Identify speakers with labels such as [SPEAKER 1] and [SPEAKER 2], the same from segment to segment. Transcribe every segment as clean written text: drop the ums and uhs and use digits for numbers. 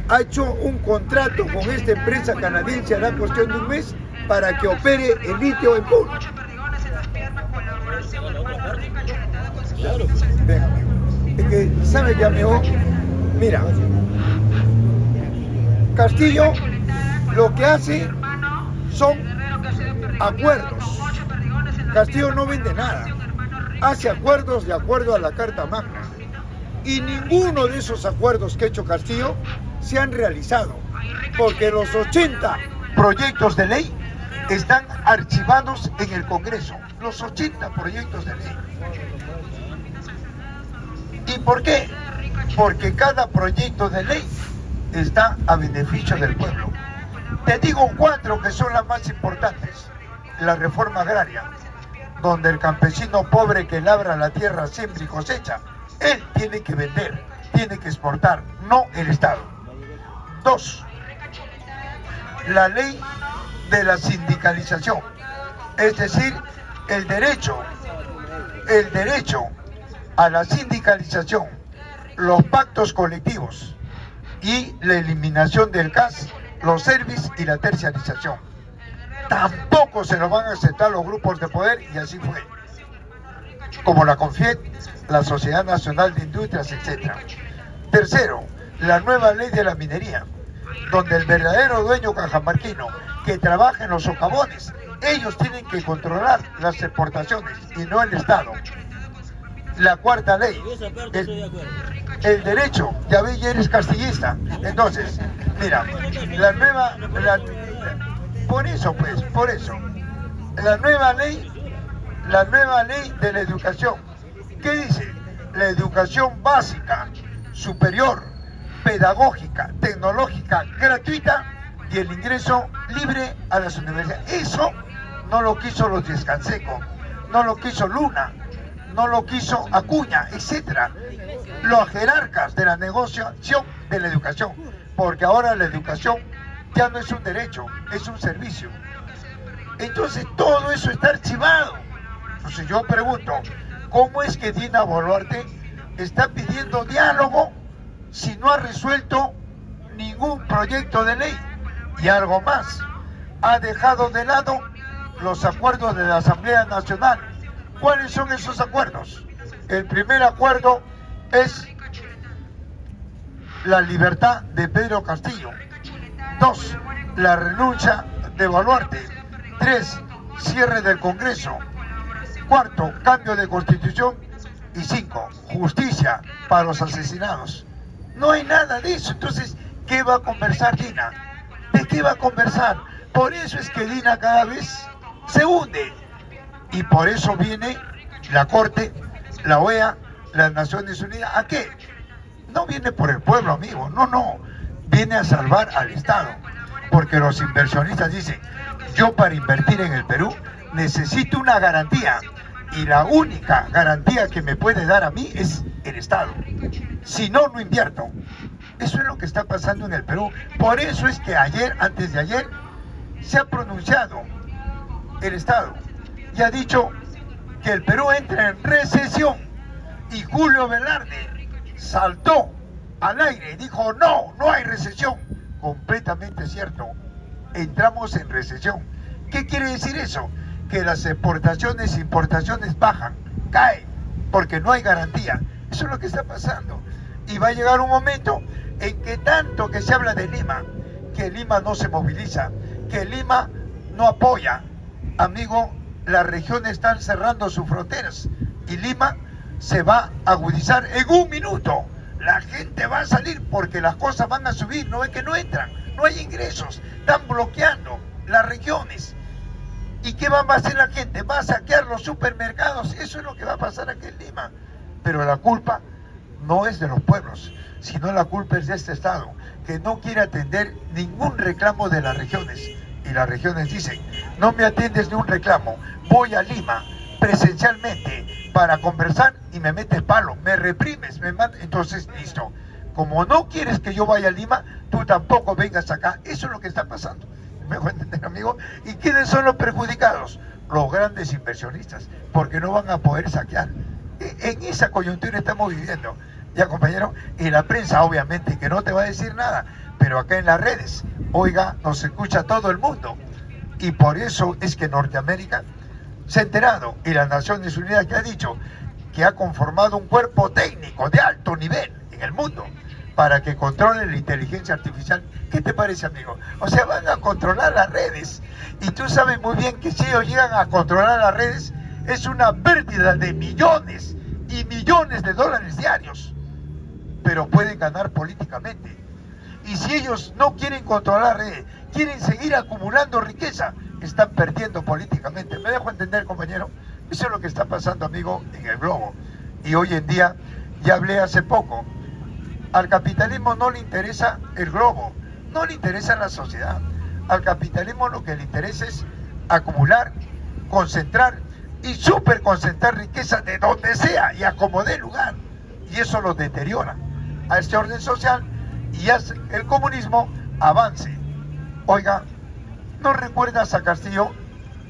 [SPEAKER 1] ha hecho un contrato con esta empresa canadiense, hará cuestión de un mes, para que opere el litio en Puno. Venga, amigo. Es que, ¿sabe qué, amigo? Mira, Castillo lo que hace son acuerdos. Castillo no vende nada, hace acuerdos de acuerdo a la Carta Magna. Y ninguno de esos acuerdos que ha hecho Castillo se han realizado, porque los 80 proyectos de ley están archivados en el Congreso, los 80 proyectos de ley. ¿Y por qué? Porque cada proyecto de ley está a beneficio del pueblo. Te digo 4 que son las más importantes. La reforma agraria, donde el campesino pobre que labra la tierra, siembra y cosecha, él tiene que vender, tiene que exportar, no el Estado. 2, la ley de la sindicalización, es decir, el derecho a la sindicalización, los pactos colectivos y la eliminación del CAS, los servicios y la terciarización. Tampoco se lo van a aceptar los grupos de poder, y así fue. Como la CONFIET, la Sociedad Nacional de Industrias, etc. Tercero, la nueva ley de la minería, donde el verdadero dueño cajamarquino que trabaja en los socavones, ellos tienen que controlar las exportaciones y no el Estado. La cuarta ley, el derecho, ya ve, ya eres castillista. Entonces, mira, por eso, la nueva ley de la educación, ¿qué dice? La educación básica, superior, pedagógica, tecnológica, gratuita y el ingreso libre a las universidades. Eso no lo quiso los Diez-Canseco, no lo quiso Luna, no lo quiso Acuña, etcétera. Los jerarcas de la negociación de la educación, porque ahora la educación ya no es un derecho, es un servicio. Entonces todo eso está archivado. Entonces yo pregunto, ¿cómo es que Dina Boluarte está pidiendo diálogo si no ha resuelto ningún proyecto de ley? Y algo más, ha dejado de lado los acuerdos de la Asamblea Nacional. ¿Cuáles son esos acuerdos? El primer acuerdo es la libertad de Pedro Castillo. 2, la renuncia de Boluarte. 3, cierre del Congreso. 4, cambio de constitución. Y 5, justicia para los asesinados. No hay nada de eso. Entonces, ¿qué va a conversar Dina? ¿De qué va a conversar? Por eso es que Dina cada vez se hunde. Y por eso viene la Corte, la OEA, las Naciones Unidas. ¿A qué? No viene por el pueblo, amigo. No. Viene a salvar al Estado. Porque los inversionistas dicen, yo para invertir en el Perú necesito una garantía. Y la única garantía que me puede dar a mí es el Estado. Si no, no invierto. Eso es lo que está pasando en el Perú. Por eso es que ayer, antes de ayer, se ha pronunciado el Estado y ha dicho que el Perú entra en recesión. Y Julio Velarde saltó al aire y dijo, no hay recesión. Completamente cierto. Entramos en recesión. ¿Qué quiere decir eso? Que las exportaciones e importaciones bajan, caen, porque no hay garantía. Eso es lo que está pasando. Y va a llegar un momento en que tanto que se habla de Lima, que Lima no se moviliza, que Lima no apoya. Amigo, las regiones están cerrando sus fronteras y Lima se va a agudizar en un minuto. La gente va a salir porque las cosas van a subir, no es que no entran, no hay ingresos, están bloqueando las regiones. ¿Y qué va a hacer la gente? Va a saquear los supermercados. Eso es lo que va a pasar aquí en Lima. Pero la culpa no es de los pueblos, sino la culpa es de este Estado, que no quiere atender ningún reclamo de las regiones. Y las regiones dicen, no me atiendes ni un reclamo, voy a Lima presencialmente para conversar y me metes palo, me reprimes, me mandas. Entonces, listo. Como no quieres que yo vaya a Lima, tú tampoco vengas acá. Eso es lo que está pasando. ¿Me voy a entender, amigo? ¿Y quiénes son los perjudicados? Los grandes inversionistas, porque no van a poder saquear. En esa coyuntura estamos viviendo, ya, compañero. Y la prensa, obviamente, que no te va a decir nada, pero acá en las redes, oiga, nos escucha todo el mundo. Y por eso es que Norteamérica se ha enterado, y las Naciones Unidas que ha dicho que ha conformado un cuerpo técnico de alto nivel en el mundo para que controle la inteligencia artificial. ¿Qué te parece, amigo? O sea, van a controlar las redes. Y tú sabes muy bien que si ellos llegan a controlar las redes, es una pérdida de millones y millones de dólares diarios. Pero pueden ganar políticamente. Y si ellos no quieren controlar las redes, quieren seguir acumulando riqueza, están perdiendo políticamente. ¿Me dejo entender, compañero? Eso es lo que está pasando, amigo, en el globo. Y hoy en día, ya hablé hace poco, al capitalismo no le interesa el globo, no le interesa la sociedad. Al capitalismo lo que le interesa es acumular, concentrar y superconcentrar riqueza de donde sea y a como dé lugar. Y eso lo deteriora a este orden social y hace el comunismo avance. Oiga, ¿no recuerdas a Castillo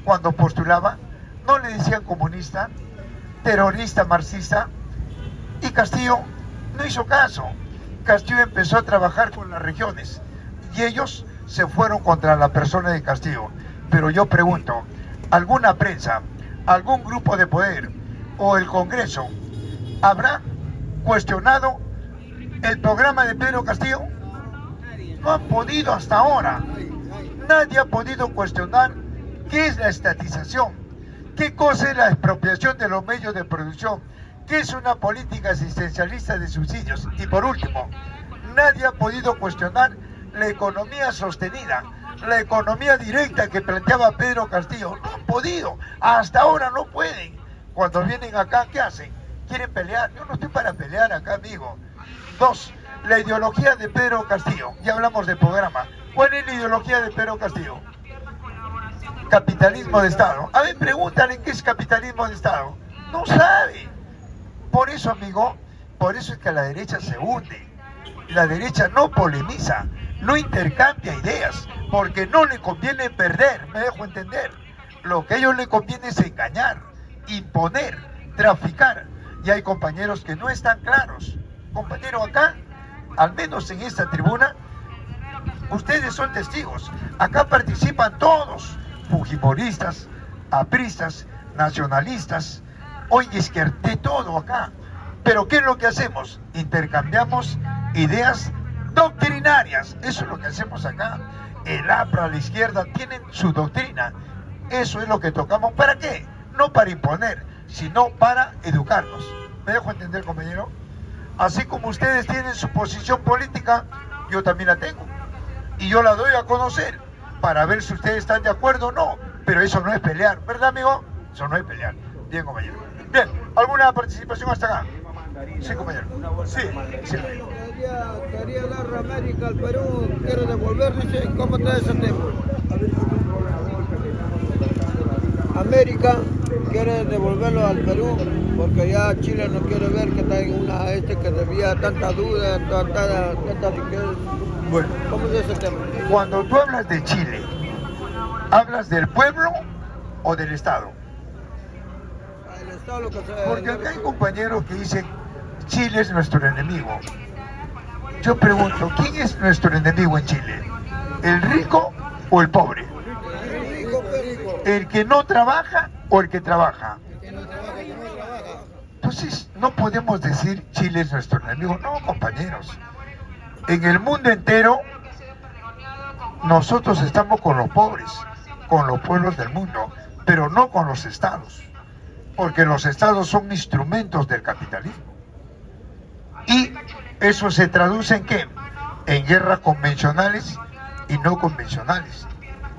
[SPEAKER 1] cuando postulaba? No le decían comunista, terrorista, marxista, y Castillo no hizo caso. Castillo empezó a trabajar con las regiones y ellos se fueron contra la persona de Castillo. Pero yo pregunto, ¿alguna prensa, algún grupo de poder o el Congreso habrá cuestionado el programa de Pedro Castillo? No han podido hasta ahora. Nadie ha podido cuestionar qué es la estatización, qué cosa es la expropiación de los medios de producción, qué es una política asistencialista de subsidios. Y por último, nadie ha podido cuestionar la economía sostenida, la economía directa que planteaba Pedro Castillo. No han podido, hasta ahora no pueden. Cuando vienen acá, ¿qué hacen? Quieren pelear. Yo no estoy para pelear acá, amigo. 2. La ideología de Pedro Castillo. Ya hablamos del programa. ¿Cuál es la ideología de Pedro Castillo? Capitalismo de Estado. A ver, pregúntale qué es capitalismo de Estado. No sabe. Por eso, amigo, por eso es que la derecha se hunde. La derecha no polemiza, no intercambia ideas, porque no le conviene perder, me dejo entender. Lo que a ellos les conviene es engañar, imponer, traficar. Y hay compañeros que no están claros. Compañero, acá, al menos en esta tribuna, ustedes son testigos. Acá participan todos, fujimoristas, apristas, nacionalistas, hoy es que de todo acá. Pero ¿qué es lo que hacemos? Intercambiamos ideas doctrinarias. Eso es lo que hacemos acá. El APRA, la izquierda, tienen su doctrina. Eso es lo que tocamos. ¿Para qué? No para imponer, sino para educarnos. ¿Me dejo entender, compañero? Así como ustedes tienen su posición política, yo también la tengo. Y yo la doy a conocer para ver si ustedes están de acuerdo o no. Pero eso no es pelear, ¿verdad, amigo? Eso no es pelear. Bien, compañero. Bien, ¿alguna participación hasta acá? Sí, compañero. Sí, sí.
[SPEAKER 2] Quería dar América al Perú, quiere devolver, dice, ¿cómo está ese tema? América quiere devolverlo al Perú porque ya Chile no quiere ver que está en una que debía tanta duda, tanta riqueza.
[SPEAKER 1] Bueno,
[SPEAKER 2] ¿Cómo es ese tema?
[SPEAKER 1] cuando tú hablas de Chile, ¿hablas del pueblo o del Estado?
[SPEAKER 2] El Estado lo que sea.
[SPEAKER 1] Porque acá hay compañeros que dicen Chile es nuestro enemigo. Yo pregunto, ¿quién es nuestro enemigo en Chile? ¿El rico o el pobre? ¿El que no trabaja o el que trabaja? Entonces, no podemos decir Chile es nuestro enemigo. No, compañeros. En el mundo entero, nosotros estamos con los pobres, con los pueblos del mundo, pero no con los estados. Porque los estados son instrumentos del capitalismo. Y eso se traduce en ¿qué? En guerras convencionales y no convencionales.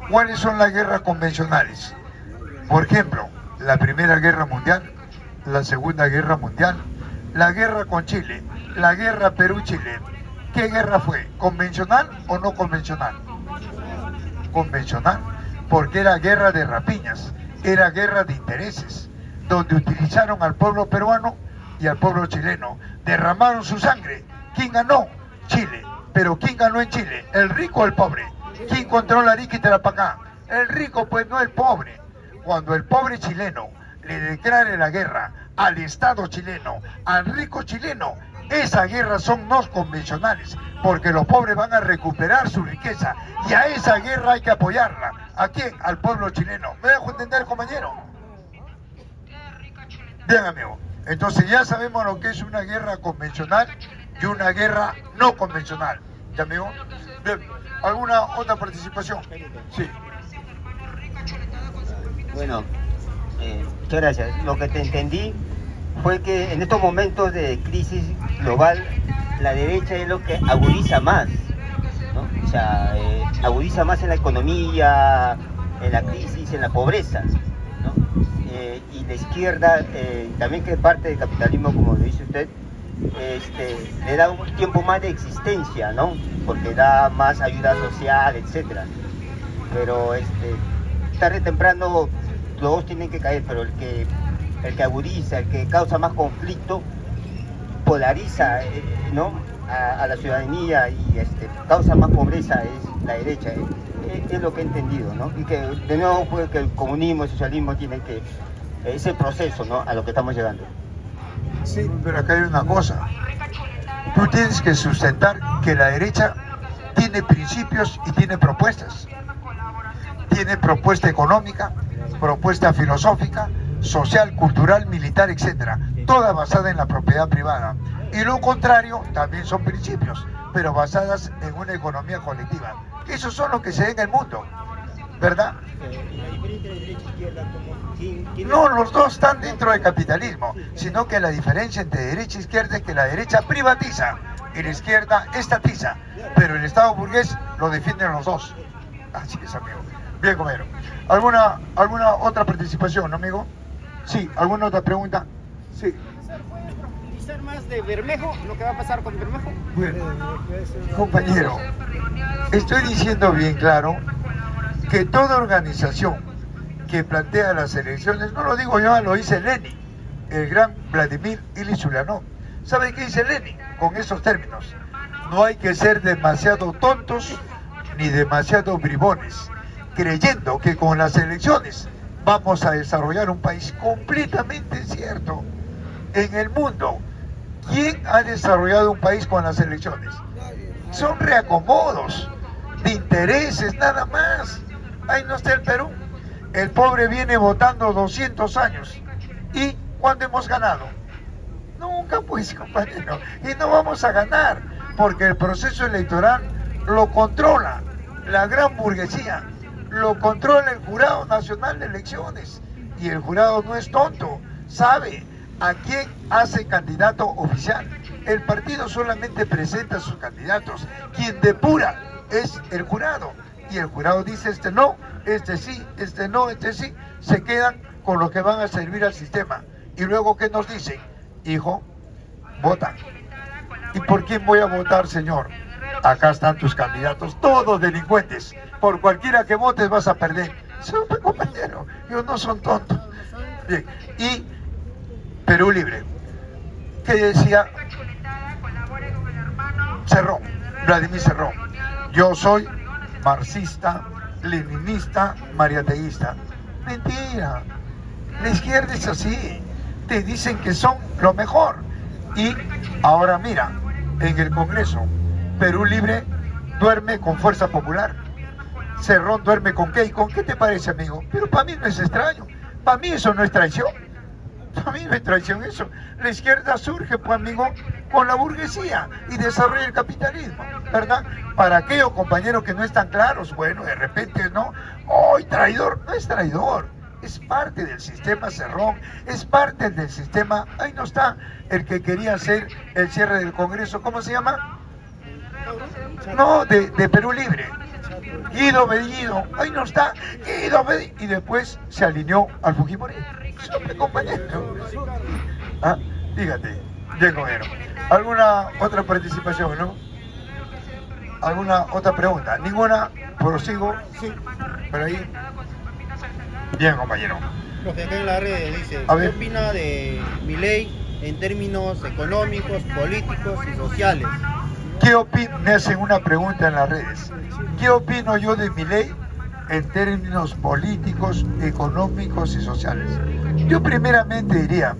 [SPEAKER 1] ¿Cuáles son las guerras convencionales? Por ejemplo, la Primera Guerra Mundial, la Segunda Guerra Mundial, la guerra con Chile, la guerra Perú-Chile. ¿Qué guerra fue? ¿Convencional o no convencional? Convencional, porque era guerra de rapiñas, era guerra de intereses, donde utilizaron al pueblo peruano y al pueblo chileno, derramaron su sangre. ¿Quién ganó? Chile. Pero ¿quién ganó en Chile? ¿El rico o el pobre? ¿Quién controla Arica y Tarapacá? El rico, pues, no el pobre. Cuando el pobre chileno le declare la guerra al Estado chileno, al rico chileno, Esa guerra son no convencionales, porque los pobres van a recuperar su riqueza y a esa guerra hay que apoyarla. ¿A quién? Al pueblo chileno. ¿Me dejo entender, compañero? Bien, amigo. Entonces ya sabemos lo que es una guerra convencional y una guerra no convencional. ¿Ya, amigo? Bien. ¿Alguna otra participación? Sí.
[SPEAKER 3] Bueno, muchas gracias. Lo que te entendí fue que en estos momentos de crisis global, la derecha es lo que agudiza más, ¿no? O sea, agudiza más en la economía, en la crisis, en la pobreza, ¿no? Y la izquierda, también que es parte del capitalismo, como lo dice usted, le da un tiempo más de existencia, ¿no? Porque da más ayuda social, etcétera. Pero tarde o temprano los dos tienen que caer, pero el que agudiza, el que causa más conflicto, polariza, ¿no? a la ciudadanía y causa más pobreza es la derecha. Es lo que he entendido, ¿no? Y que de nuevo fue que el comunismo, el socialismo tienen que ese proceso, ¿no? A lo que estamos llegando.
[SPEAKER 1] Sí, pero acá hay una cosa. Tú tienes que sustentar que la derecha tiene principios y tiene propuestas. Tiene propuesta económica, propuesta filosófica, social, cultural, militar, etcétera, toda basada en la propiedad privada. Y lo contrario también son principios, pero basadas en una economía colectiva. Esos son los que se ven en el mundo, ¿verdad?
[SPEAKER 3] La diferencia de derecha e izquierda,
[SPEAKER 1] No, los dos están dentro del capitalismo, sino que la diferencia entre derecha e izquierda es que la derecha privatiza y la izquierda estatiza, pero el Estado burgués lo defienden los dos. Así es, amigo. Bien, compañero. ¿Alguna otra participación, amigo? Sí, ¿alguna otra pregunta? Sí.
[SPEAKER 4] ¿Puedes profundizar más de Bermejo, lo que va a pasar con Bermejo?
[SPEAKER 1] Bueno, compañero, estoy diciendo bien claro que toda organización que plantea las elecciones, no lo digo yo, lo dice Lenin, el gran Vladimir Ilich Ulyanov. ¿Sabe qué dice Lenin con esos términos? No hay que ser demasiado tontos ni demasiado bribones, creyendo que con las elecciones vamos a desarrollar un país completamente cierto. En el mundo, ¿quién ha desarrollado un país con las elecciones? Son reacomodos de intereses nada más. Ahí no está el Perú. El pobre viene votando 200 años. ¿Y cuándo hemos ganado? Nunca, pues, compañero. Y no vamos a ganar, porque el proceso electoral lo controla la gran burguesía, lo controla el Jurado Nacional de Elecciones. Y el jurado no es tonto, sabe a quién hace candidato oficial. El partido solamente presenta a sus candidatos. Quien depura es el jurado. Y el jurado dice no, sí, no, sí. Se quedan con lo que van a servir al sistema. Y luego, ¿qué nos dicen? Hijo, vota. ¿Y por quién voy a votar, señor? Acá están tus candidatos, todos delincuentes. Por cualquiera que votes vas a perder. Compañero, ellos no son tontos. Bien, y Perú Libre. ¿Qué decía Cerrón? Vladimir Cerrón. Yo soy marxista, leninista, mariateísta. Mentira. La izquierda es así. Te dicen que son lo mejor. Y ahora mira, en el Congreso, Perú Libre duerme con Fuerza Popular. Cerrón duerme con Keiko. ¿Qué te parece, amigo? Pero para mí no es extraño. Para mí eso no es traición. Para mí no es traición eso. La izquierda surge, pues, amigo, con la burguesía y desarrolla el capitalismo, ¿verdad? Para aquellos compañeros que no están claros, bueno, de repente, ¿no? ¡Ay, traidor! No es traidor. Es parte del sistema Cerrón, es parte del sistema. Ahí no está el que quería hacer el cierre del Congreso. ¿Cómo se llama? No, de Perú Libre. Guido Bellido. Ahí no está. Guido Bellido. Y después se alineó al Fujimori. Compañero. Ah, dígate, bien, compañero. ¿Alguna otra participación, no? ¿Alguna otra pregunta? ¿Ninguna? ¿Prosigo? Sí. ¿Por ahí? Bien, compañero.
[SPEAKER 4] Lo que acá en la red dice,
[SPEAKER 1] ¿qué
[SPEAKER 4] opina de Milei en términos económicos, políticos y sociales?
[SPEAKER 1] ¿Qué opino? Me hacen una pregunta en las redes. ¿Qué opino yo de Milei en términos políticos, económicos y sociales? Yo primeramente diría,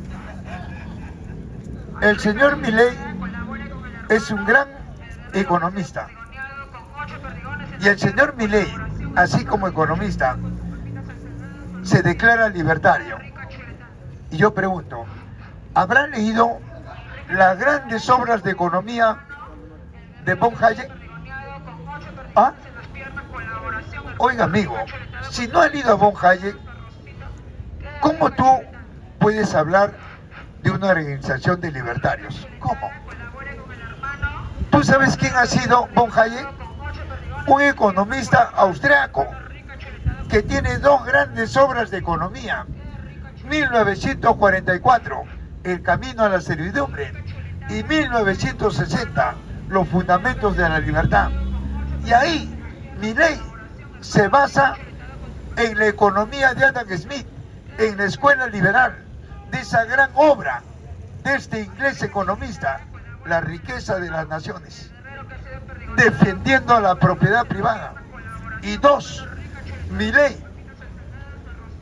[SPEAKER 1] el señor Milei es un gran economista. Y el señor Milei, así como economista, se declara libertario. Y yo pregunto, ¿habrán leído las grandes obras de economía de von Hayek? ¿Ah? Oiga, amigo, si no has leído a von Hayek, ¿cómo tú puedes hablar de una organización de libertarios? ¿Cómo? ¿Tú sabes quién ha sido von Hayek? Un economista austriaco que tiene dos grandes obras de economía. 1944, El camino a la servidumbre, y 1960, Los fundamentos de la libertad. Y ahí, Milei se basa en la economía de Adam Smith, en la escuela liberal, de esa gran obra de este inglés economista, La riqueza de las naciones, defendiendo la propiedad privada. Y dos, Milei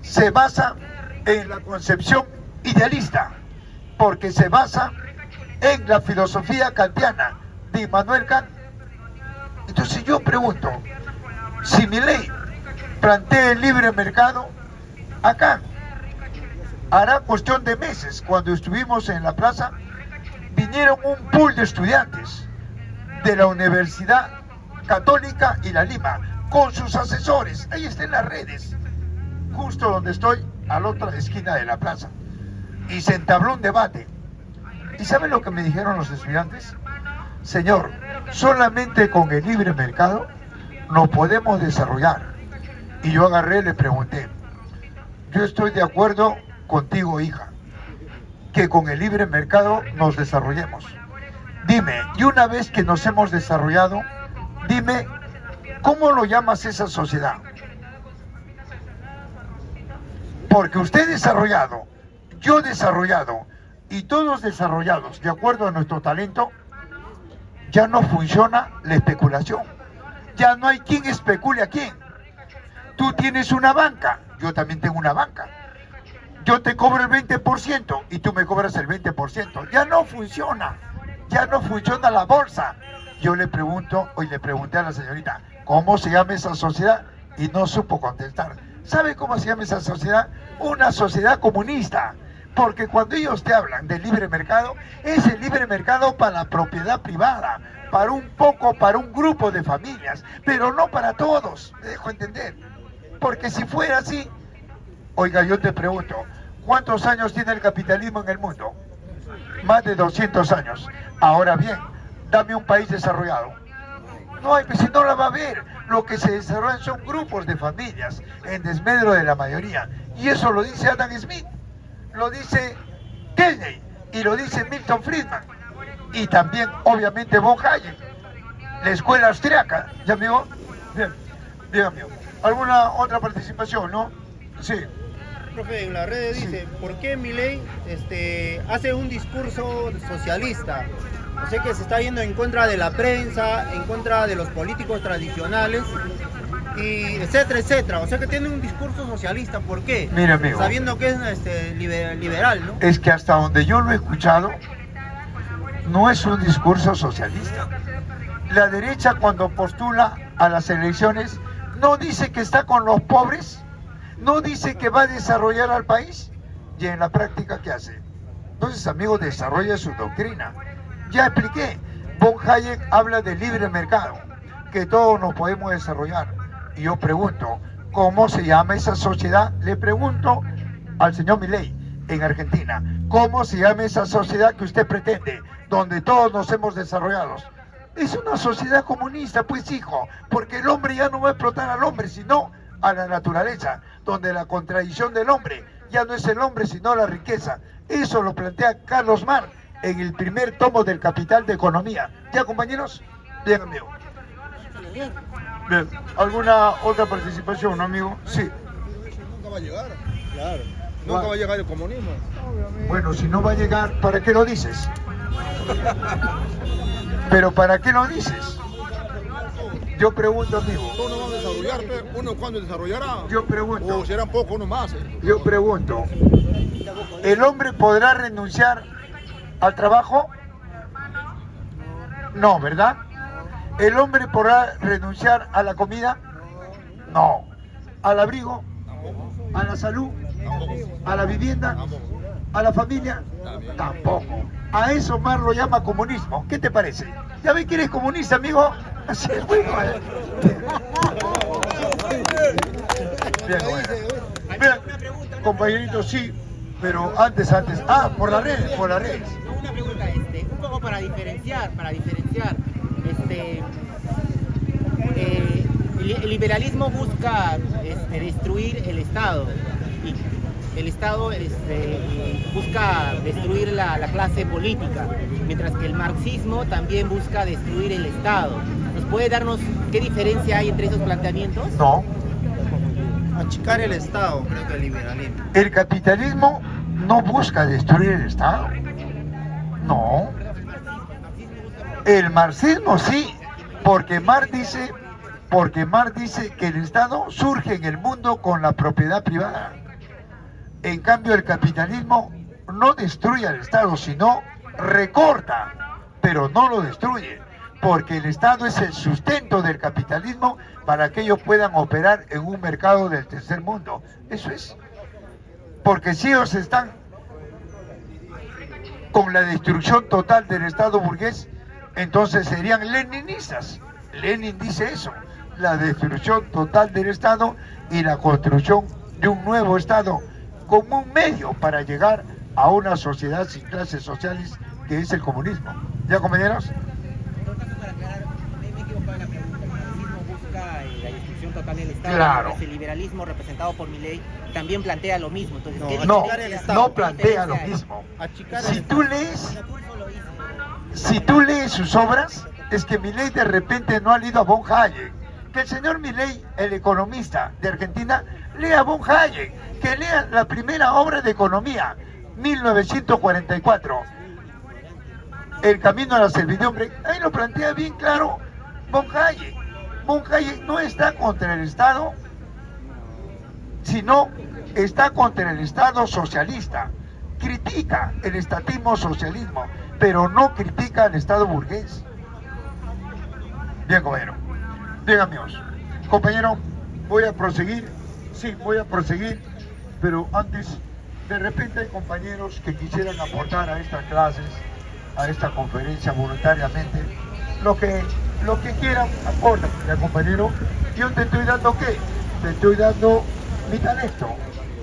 [SPEAKER 1] se basa en la concepción idealista, porque se basa en la filosofía kantiana de Immanuel Kant. Entonces yo pregunto, si Milei plantea el libre mercado, acá hará cuestión de meses, cuando estuvimos en la plaza, vinieron un pool de estudiantes de la Universidad Católica y la Lima, con sus asesores, ahí está en las redes, justo donde estoy, a la otra esquina de la plaza, y se entabló un debate. ¿Y saben lo que me dijeron los estudiantes? Señor, solamente con el libre mercado nos podemos desarrollar. Y yo agarré y le pregunté, yo estoy de acuerdo contigo, hija, que con el libre mercado nos desarrollemos. Dime, y una vez que nos hemos desarrollado, dime, ¿cómo lo llamas esa sociedad? Porque usted desarrollado, yo desarrollado, y todos desarrollados, de acuerdo a nuestro talento, ya no funciona la especulación. Ya no hay quien especule a quién. Tú tienes una banca, yo también tengo una banca. Yo te cobro el 20% y tú me cobras el 20%. Ya no funciona la bolsa. Yo le pregunto, hoy le pregunté a la señorita, ¿cómo se llama esa sociedad? Y no supo contestar. ¿Sabe cómo se llama esa sociedad? Una sociedad comunista. Porque cuando ellos te hablan del libre mercado, es el libre mercado para la propiedad privada, para un grupo de familias, pero no para todos, me dejo entender. Porque si fuera así, oiga, yo te pregunto, ¿cuántos años tiene el capitalismo en el mundo? Más de 200 años. Ahora bien, dame un país desarrollado. No hay, pues si no la va a ver. Lo que se desarrollan son grupos de familias, en desmedro de la mayoría. Y eso lo dice Adam Smith, lo dice Kennedy, y lo dice Milton Friedman, y también, obviamente, von Hayek, la escuela austriaca. ¿Ya, amigo? Bien, dígame. ¿Alguna otra participación, no? Sí.
[SPEAKER 4] Profe, en las redes
[SPEAKER 1] Sí.
[SPEAKER 4] dice, ¿por qué Milei hace un discurso socialista? O sea que se está yendo en contra de la prensa, en contra de los políticos tradicionales, y etcétera, etcétera. O sea que tiene un discurso socialista. ¿Por qué?
[SPEAKER 1] Mira, amigo,
[SPEAKER 4] sabiendo que es liberal, ¿no?
[SPEAKER 1] es que hasta donde yo lo he escuchado, no es un discurso socialista. La derecha, cuando postula a las elecciones, no dice que está con los pobres, no dice que va a desarrollar al país, y en la práctica, ¿qué hace? Entonces, amigo, desarrolla su doctrina. Ya expliqué, von Hayek habla de libre mercado, que todos nos podemos desarrollar. Y yo pregunto, ¿cómo se llama esa sociedad? Le pregunto al señor Milei, en Argentina, ¿cómo se llama esa sociedad que usted pretende, donde todos nos hemos desarrollado? Es una sociedad comunista, pues, hijo, porque el hombre ya no va a explotar al hombre, sino a la naturaleza, donde la contradicción del hombre ya no es el hombre, sino la riqueza. Eso lo plantea Carlos Marx en el primer tomo del Capital de Economía. ¿Ya, compañeros? Bien, amigo. Bien. ¿Alguna otra participación, amigo? Sí.
[SPEAKER 5] Nunca va a llegar.
[SPEAKER 4] Claro.
[SPEAKER 5] Nunca va a llegar el comunismo.
[SPEAKER 1] Bueno, si no va a llegar, ¿para qué lo dices? ¿Pero para qué lo dices? Yo pregunto, amigo.
[SPEAKER 5] Todos no van a desarrollar, pero uno cuándo desarrollará.
[SPEAKER 1] Yo pregunto.
[SPEAKER 5] O serán pocos, uno más.
[SPEAKER 1] Yo pregunto. ¿El hombre podrá renunciar al trabajo? No, ¿verdad? ¿El hombre podrá renunciar a la comida? No. ¿Al abrigo? ¿A la salud? ¿A la vivienda? ¿A la familia? Tampoco. A eso Marx lo llama comunismo. ¿Qué te parece? ¿Ya ves que eres comunista, amigo? Así es, bueno. Bien, bueno. Bien, compañerito, sí, pero antes. Ah, por las redes.
[SPEAKER 6] Una pregunta, un poco para diferenciar, el liberalismo busca destruir el Estado y el Estado busca destruir la clase política, mientras que el marxismo también busca destruir el Estado. ¿Nos puede darnos qué diferencia hay entre esos planteamientos?
[SPEAKER 1] No.
[SPEAKER 4] Achicar el Estado, creo que el liberalismo.
[SPEAKER 1] El capitalismo no busca destruir el Estado. No. El marxismo sí, porque Marx dice que el Estado surge en el mundo con la propiedad privada. En cambio, el capitalismo no destruye al Estado, sino recorta, pero no lo destruye, porque el Estado es el sustento del capitalismo para que ellos puedan operar en un mercado del tercer mundo. Eso es. Porque si ellos están con la destrucción total del Estado burgués, entonces serían leninistas. Lenin dice eso, la destrucción total del Estado y la construcción de un nuevo Estado como un medio para llegar a una sociedad sin clases sociales, que es el comunismo. ¿Ya, compañeros?
[SPEAKER 6] Para aclarar, me he equivocado en la pregunta. El marxismo busca la destrucción total del Estado.
[SPEAKER 1] Claro.
[SPEAKER 6] El liberalismo representado por Milei también plantea lo mismo. Entonces, ¿qué
[SPEAKER 1] No,
[SPEAKER 6] diferencia hay?
[SPEAKER 1] no plantea lo
[SPEAKER 6] ¿Qué diferencia
[SPEAKER 1] mismo.
[SPEAKER 4] Achicar el
[SPEAKER 1] Si
[SPEAKER 4] Estado.
[SPEAKER 1] tú lees sus obras, es que Milei de repente no ha leído a von Hayek. Que el señor Milei, el economista de Argentina, lea a von Hayek, que lea la primera obra de economía, 1944, El camino a la servidumbre. Ahí lo plantea bien claro von Hayek. Von Hayek no está contra el Estado, sino está contra el Estado socialista. Critica el estatismo socialismo, pero no critica al Estado burgués. Bien, compañero. Bien, amigos. Compañero, voy a proseguir. Sí, voy a proseguir, pero antes, de repente hay compañeros que quisieran aportar a estas clases, a esta conferencia voluntariamente. Lo que quieran, aporta, ya, compañero. Yo te estoy dando ¿qué? Te estoy dando mi talento,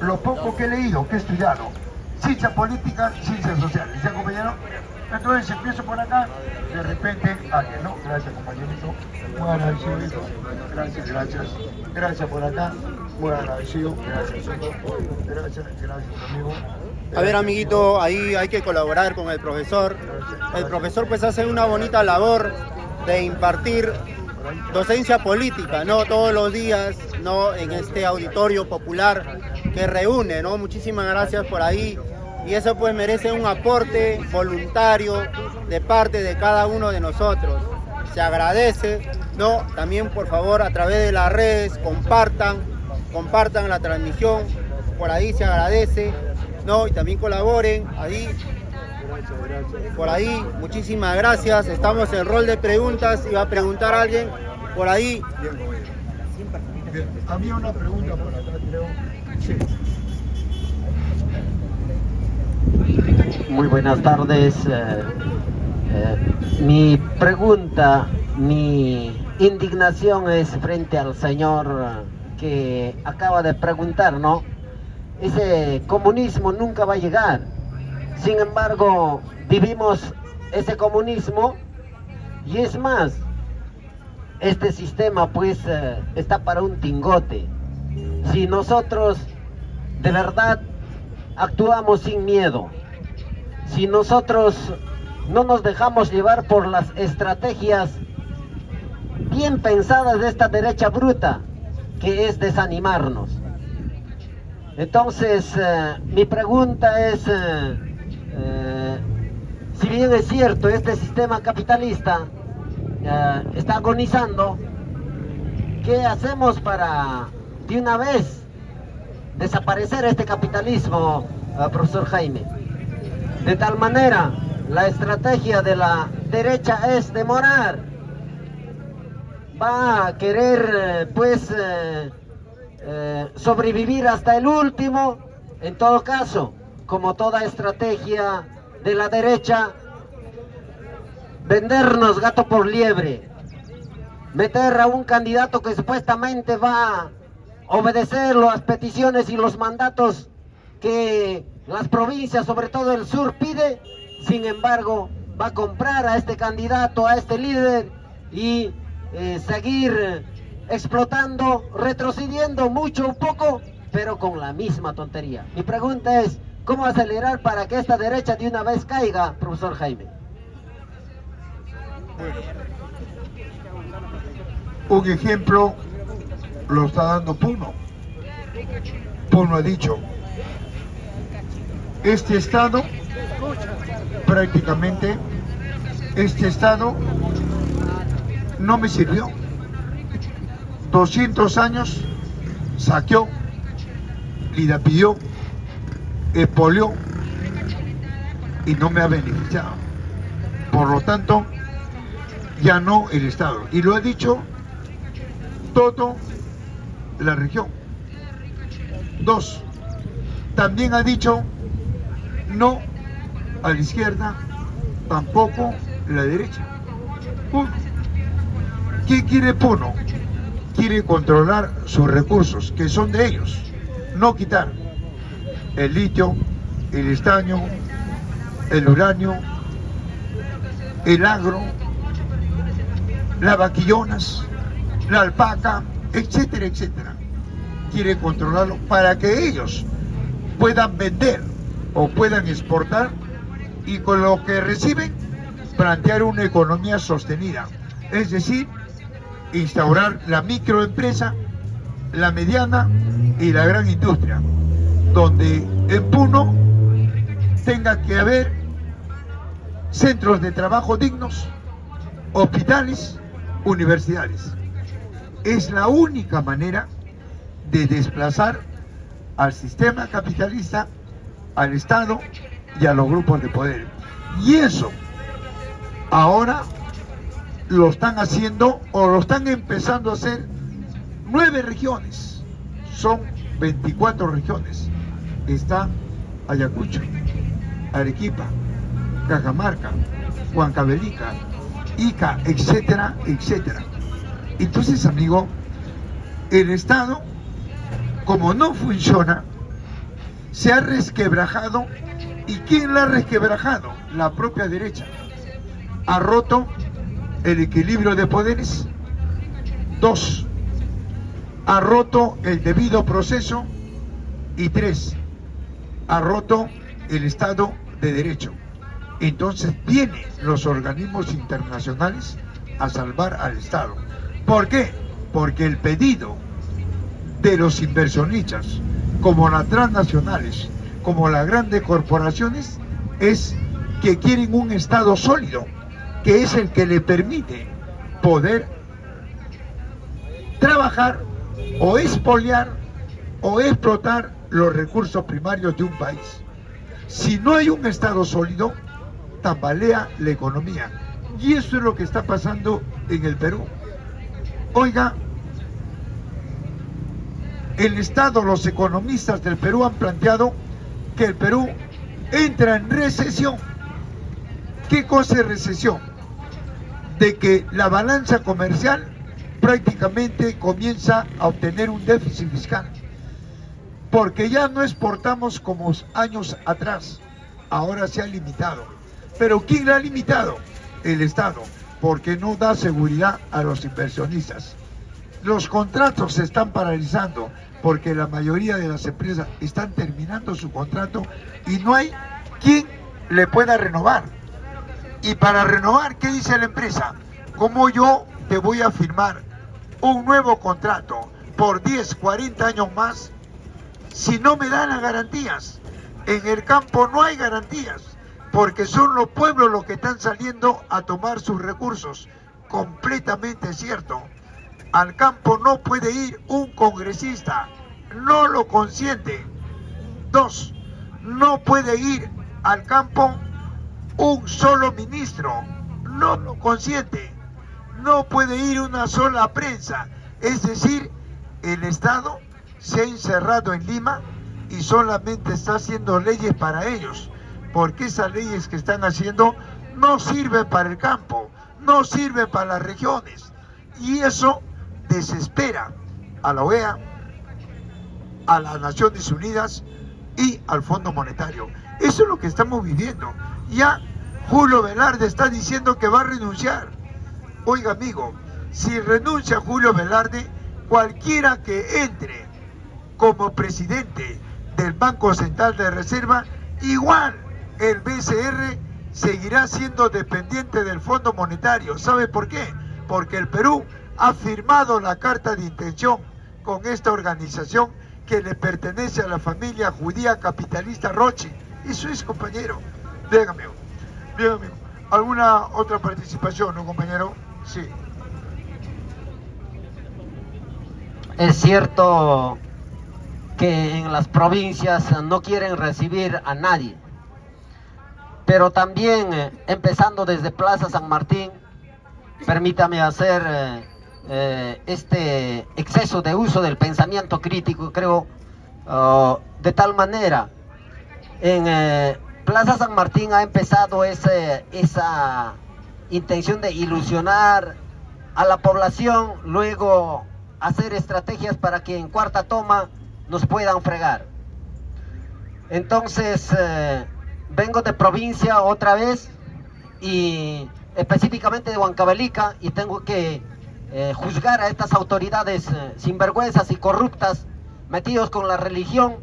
[SPEAKER 1] lo poco que he leído, que he estudiado. Ciencia política, ciencias sociales. ¿Ya, compañero? Entonces empiezo por acá, de repente, alguien, ¿no? Gracias, compañerito. Muy agradecido, hijo. Gracias por acá. Muy agradecido. Gracias, amigo.
[SPEAKER 4] A ver, amiguito, ahí hay que colaborar con el profesor. El profesor pues hace una bonita labor de impartir docencia política, ¿no? Todos los días, ¿no? En este auditorio popular que reúne, ¿no? Muchísimas gracias por ahí. Y eso pues merece un aporte voluntario de parte de cada uno de nosotros. Se agradece, ¿no? También, por favor, a través de las redes, compartan la transmisión. Por ahí se agradece, ¿no? Y también colaboren ahí. Por ahí, muchísimas gracias. Estamos en rol de preguntas y va a preguntar a alguien por ahí.
[SPEAKER 1] Bien. Había una pregunta por acá, creo. Sí.
[SPEAKER 7] Muy buenas tardes. Mi pregunta, mi indignación es frente al señor que acaba de preguntar, ¿no? Ese comunismo nunca va a llegar. Sin embargo, vivimos ese comunismo y es más, este sistema pues está para un tingote. Si nosotros de verdad actuamos sin miedo, si nosotros no nos dejamos llevar por las estrategias bien pensadas de esta derecha bruta, que es desanimarnos. Entonces, mi pregunta es, si bien es cierto, este sistema capitalista está agonizando, ¿qué hacemos para de una vez desaparecer este capitalismo, profesor Jaime? De tal manera la estrategia de la derecha es demorar. Va a querer sobrevivir hasta el último. En todo caso, como toda estrategia de la derecha, vendernos gato por liebre, meter a un candidato que supuestamente va a obedecer las peticiones y los mandatos que las provincias, sobre todo el sur, pide. Sin embargo, va a comprar a este candidato, a este líder, y seguir explotando, retrocediendo mucho o poco, pero con la misma tontería. Mi pregunta es, ¿cómo acelerar para que esta derecha de una vez caiga, profesor Jaime?
[SPEAKER 1] Un ejemplo lo está dando Puno. Puno ha dicho, este Estado, prácticamente, este Estado no me sirvió. 200 años saqueó, lidapidió, expolió y no me ha beneficiado. Por lo tanto, ya no el Estado. Y lo ha dicho toda la región. 2. También ha dicho no a la izquierda, tampoco la derecha. 1. ¿Qué quiere Puno? Quiere controlar sus recursos, que son de ellos, no quitar el litio, el estaño, el uranio, el agro, las vaquillonas, la alpaca, etcétera, etcétera. Quiere controlarlo para que ellos puedan vender o puedan exportar y con lo que reciben plantear una economía sostenida, es decir, instaurar la microempresa, la mediana y la gran industria, donde en Puno tenga que haber centros de trabajo dignos, hospitales, universidades. Es la única manera de desplazar al sistema capitalista, al Estado y a los grupos de poder. Y eso ahora lo están haciendo o lo están empezando a hacer 9 regiones. Son 24 regiones. Está Ayacucho, Arequipa, Cajamarca, Huancavelica, Ica, etcétera, etcétera. Entonces, amigo, el Estado, como no funciona, se ha resquebrajado. ¿Y quién la ha resquebrajado? La propia derecha. Ha roto el equilibrio de poderes. 2. Ha roto el debido proceso. Y 3. Ha roto el Estado de Derecho. Entonces vienen los organismos internacionales a salvar al Estado. ¿Por qué? Porque el pedido de los inversionistas, como las transnacionales, como las grandes corporaciones, es que quieren un Estado sólido, que es el que le permite poder trabajar o expoliar o explotar los recursos primarios de un país. Si no hay un Estado sólido, tambalea la economía. Y eso es lo que está pasando en el Perú. Oiga, el Estado, los economistas del Perú han planteado que el Perú entra en recesión. ¿Qué cosa es recesión? De que la balanza comercial prácticamente comienza a obtener un déficit fiscal, porque ya no exportamos como años atrás, ahora se ha limitado. ¿Pero quién la ha limitado? El Estado, porque no da seguridad a los inversionistas. Los contratos se están paralizando porque la mayoría de las empresas están terminando su contrato y no hay quien le pueda renovar. Y para renovar, ¿qué dice la empresa? ¿Cómo yo te voy a firmar un nuevo contrato por 10, 40 años más si no me dan las garantías? En el campo no hay garantías, porque son los pueblos los que están saliendo a tomar sus recursos. Completamente cierto. Al campo no puede ir un congresista, no lo consiente. 2, no puede ir al campo un solo ministro, no lo consiente. No puede ir una sola prensa. Es decir, el Estado se ha encerrado en Lima y solamente está haciendo leyes para ellos, porque esas leyes que están haciendo no sirven para el campo, no sirven para las regiones, y eso desespera a la OEA, a las Naciones Unidas y al Fondo Monetario. Eso es lo que estamos viviendo. Ya Julio Velarde está diciendo que va a renunciar. Oiga, amigo, si renuncia Julio Velarde, cualquiera que entre como presidente del Banco Central de Reserva, igual el BCR seguirá siendo dependiente del Fondo Monetario. ¿Sabe por qué? Porque el Perú ha firmado la carta de intención con esta organización que le pertenece a la familia judía capitalista Rothschild. Eso es, compañero. Bien, amigo. Bien, amigo. ¿Alguna otra participación, no, compañero? Sí.
[SPEAKER 7] Es cierto que en las provincias no quieren recibir a nadie, pero también empezando desde Plaza San Martín, permítame hacer este exceso de uso del pensamiento crítico, creo, de tal manera, en Plaza San Martín ha empezado esa intención de ilusionar a la población, luego hacer estrategias para que en cuarta toma nos puedan fregar. Entonces, vengo de provincia otra vez, y específicamente de Huancavelica, y tengo que juzgar a estas autoridades sinvergüenzas y corruptas, metidos con la religión,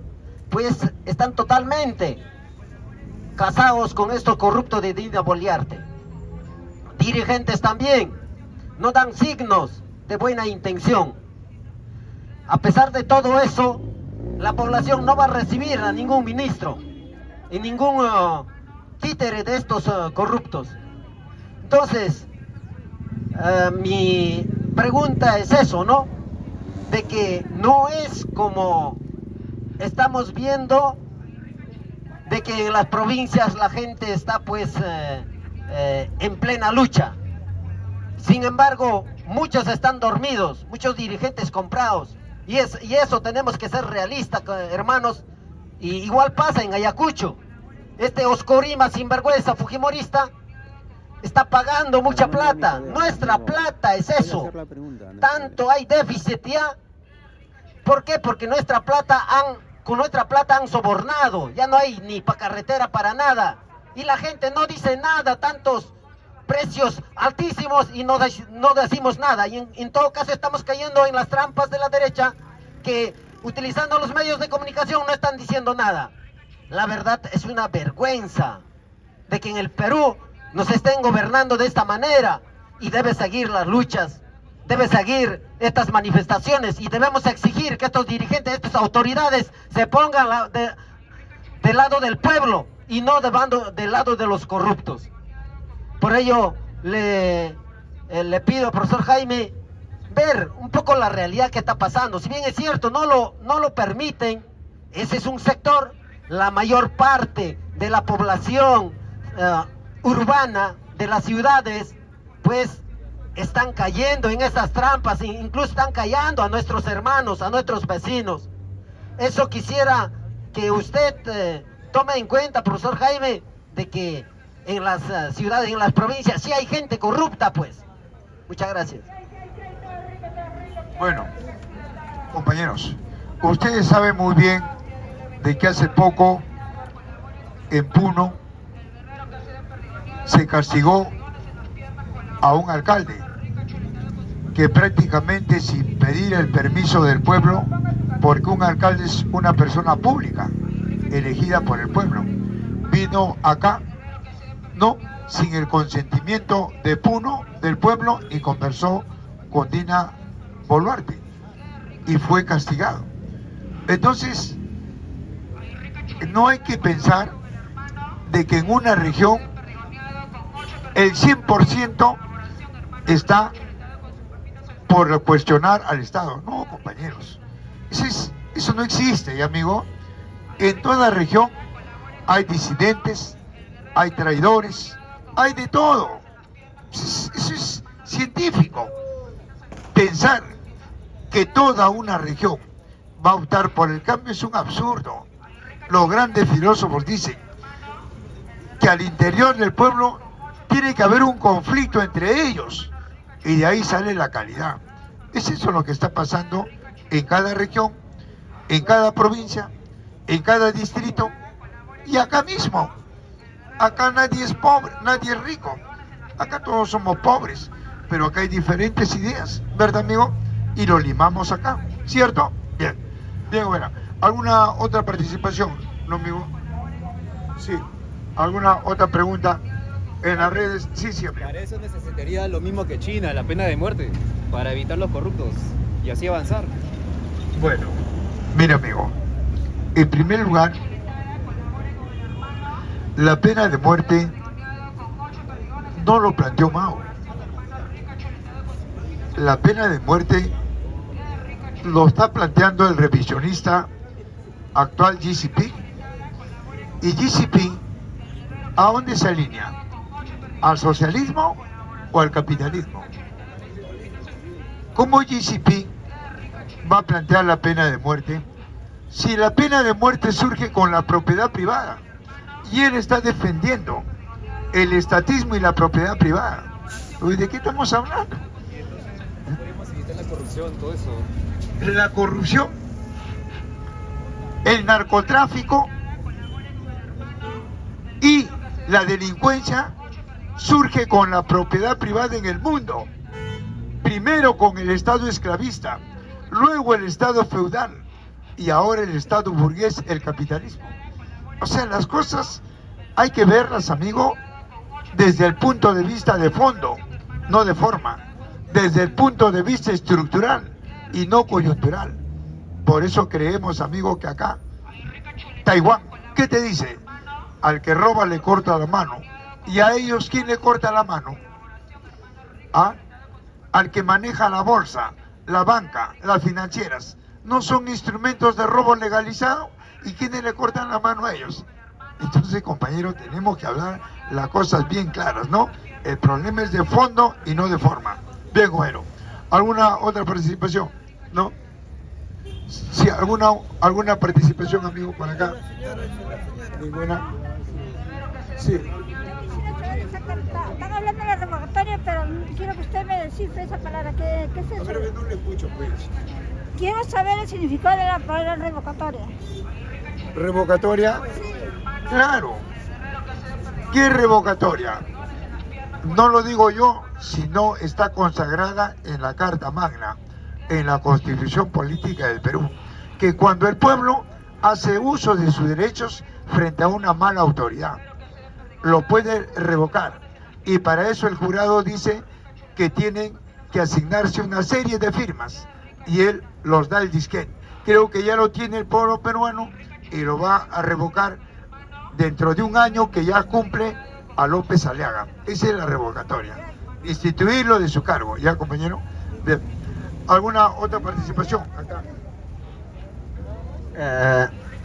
[SPEAKER 7] pues están totalmente casados con estos corruptos de Dina Boluarte. Dirigentes también no dan signos de buena intención. A pesar de todo eso, la población no va a recibir a ningún ministro y ningún títere de estos corruptos. Entonces, mi pregunta es eso, ¿no? De que no es como estamos viendo, de que en las provincias la gente está pues en plena lucha. Sin embargo, muchos están dormidos, muchos dirigentes comprados. Y eso tenemos que ser realistas, hermanos. Y igual pasa en Ayacucho. Este Oscorima sinvergüenza fujimorista está pagando mucha plata. Nuestra plata es eso. Tanto hay déficit ya. ¿Por qué? Porque con nuestra plata han sobornado. Ya no hay ni para carretera, para nada. Y la gente no dice nada, tantos precios altísimos, y no decimos nada. Y en todo caso estamos cayendo en las trampas de la derecha, que utilizando los medios de comunicación no están diciendo nada. La verdad es una vergüenza de que en el Perú nos estén gobernando de esta manera, y debe seguir las luchas, debe seguir estas manifestaciones, y debemos exigir que estos dirigentes, estas autoridades se pongan del lado del pueblo y no del lado de los corruptos. Por ello le pido al profesor Jaime ver un poco la realidad que está pasando. Si bien es cierto, no lo permiten, ese es un sector, la mayor parte de la población urbana de las ciudades, pues están cayendo en esas trampas, incluso están callando a nuestros hermanos, a nuestros vecinos. Eso quisiera que usted tome en cuenta, profesor Jaime, de que en las ciudades, en las provincias, sí hay gente corrupta, pues. Muchas gracias.
[SPEAKER 1] Bueno, compañeros, ustedes saben muy bien de que hace poco en Puno se castigó a un alcalde que prácticamente sin pedir el permiso del pueblo, porque un alcalde es una persona pública elegida por el pueblo, vino acá, no sin el consentimiento de Puno, del pueblo, y conversó con Dina Boluarte y fue castigado. Entonces, no hay que pensar de que en una región el 100% está por cuestionar al Estado. No, compañeros, eso no existe, amigo. En toda región hay disidentes, hay traidores, hay de todo. Eso es científico. Pensar que toda una región va a optar por el cambio es un absurdo. Los grandes filósofos dicen que al interior del pueblo tiene que haber un conflicto entre ellos y de ahí sale la calidad. Es eso lo que está pasando en cada región, en cada provincia, en cada distrito y acá mismo. Acá nadie es pobre, nadie es rico. Acá todos somos pobres, pero acá hay diferentes ideas, ¿verdad, amigo? Y lo limamos acá, ¿cierto? Bien, bien, bueno. ¿Alguna otra participación, no, amigo? Sí. ¿Alguna otra pregunta en las redes? Sí, siempre.
[SPEAKER 8] Para eso necesitaría lo mismo que China, la pena de muerte, para evitar los corruptos y así avanzar.
[SPEAKER 1] Bueno, mira, amigo, en primer lugar, la pena de muerte no lo planteó Mao. La pena de muerte lo está planteando el revisionista actual GCP. Y GCP, ¿a dónde se alinea? ¿Al socialismo o al capitalismo? ¿Cómo GCP va a plantear la pena de muerte si la pena de muerte surge con la propiedad privada? Y él está defendiendo el estatismo y la propiedad privada. ¿De qué estamos hablando?
[SPEAKER 8] Podemos evitar la corrupción, todo eso.
[SPEAKER 1] La corrupción, el narcotráfico y la delincuencia surge con la propiedad privada en el mundo. Primero con el Estado esclavista, luego el Estado feudal y ahora el Estado burgués, el capitalismo. O sea, las cosas hay que verlas, amigo, desde el punto de vista de fondo, no de forma, desde el punto de vista estructural y no coyuntural. Por eso creemos, amigo, que acá, Taiwán, ¿qué te dice? Al que roba le corta la mano. ¿Y a ellos quién le corta la mano? ¿Ah? Al que maneja la bolsa, la banca, las financieras. ¿No son instrumentos de robo legalizado? ¿Y quiénes le cortan la mano a ellos? Entonces, compañero, tenemos que hablar las cosas bien claras, ¿no? El problema es de fondo y no de forma. Bien, bueno. ¿Alguna otra participación? ¿No? Sí, ¿alguna participación, amigo, por acá? ¿Ninguna? Sí.
[SPEAKER 9] Están hablando de la revocatoria, pero quiero que usted me descifre esa palabra. ¿Qué es eso?
[SPEAKER 1] A ver, que no le escucho, pues.
[SPEAKER 9] Quiero saber el significado de la palabra revocatoria.
[SPEAKER 1] ¿Revocatoria? Claro. ¿Qué es revocatoria? No lo digo yo, sino está consagrada en la Carta Magna, en la Constitución Política del Perú, que cuando el pueblo hace uso de sus derechos frente a una mala autoridad, lo puede revocar. Y para eso el jurado dice que tienen que asignarse una serie de firmas y él los da el disquete. Creo que ya lo tiene el pueblo peruano y lo va a revocar dentro de un año que ya cumple a López Aliaga. Esa es la revocatoria. Instituirlo de su cargo. ¿Ya, compañero? Bien. ¿Alguna otra participación acá?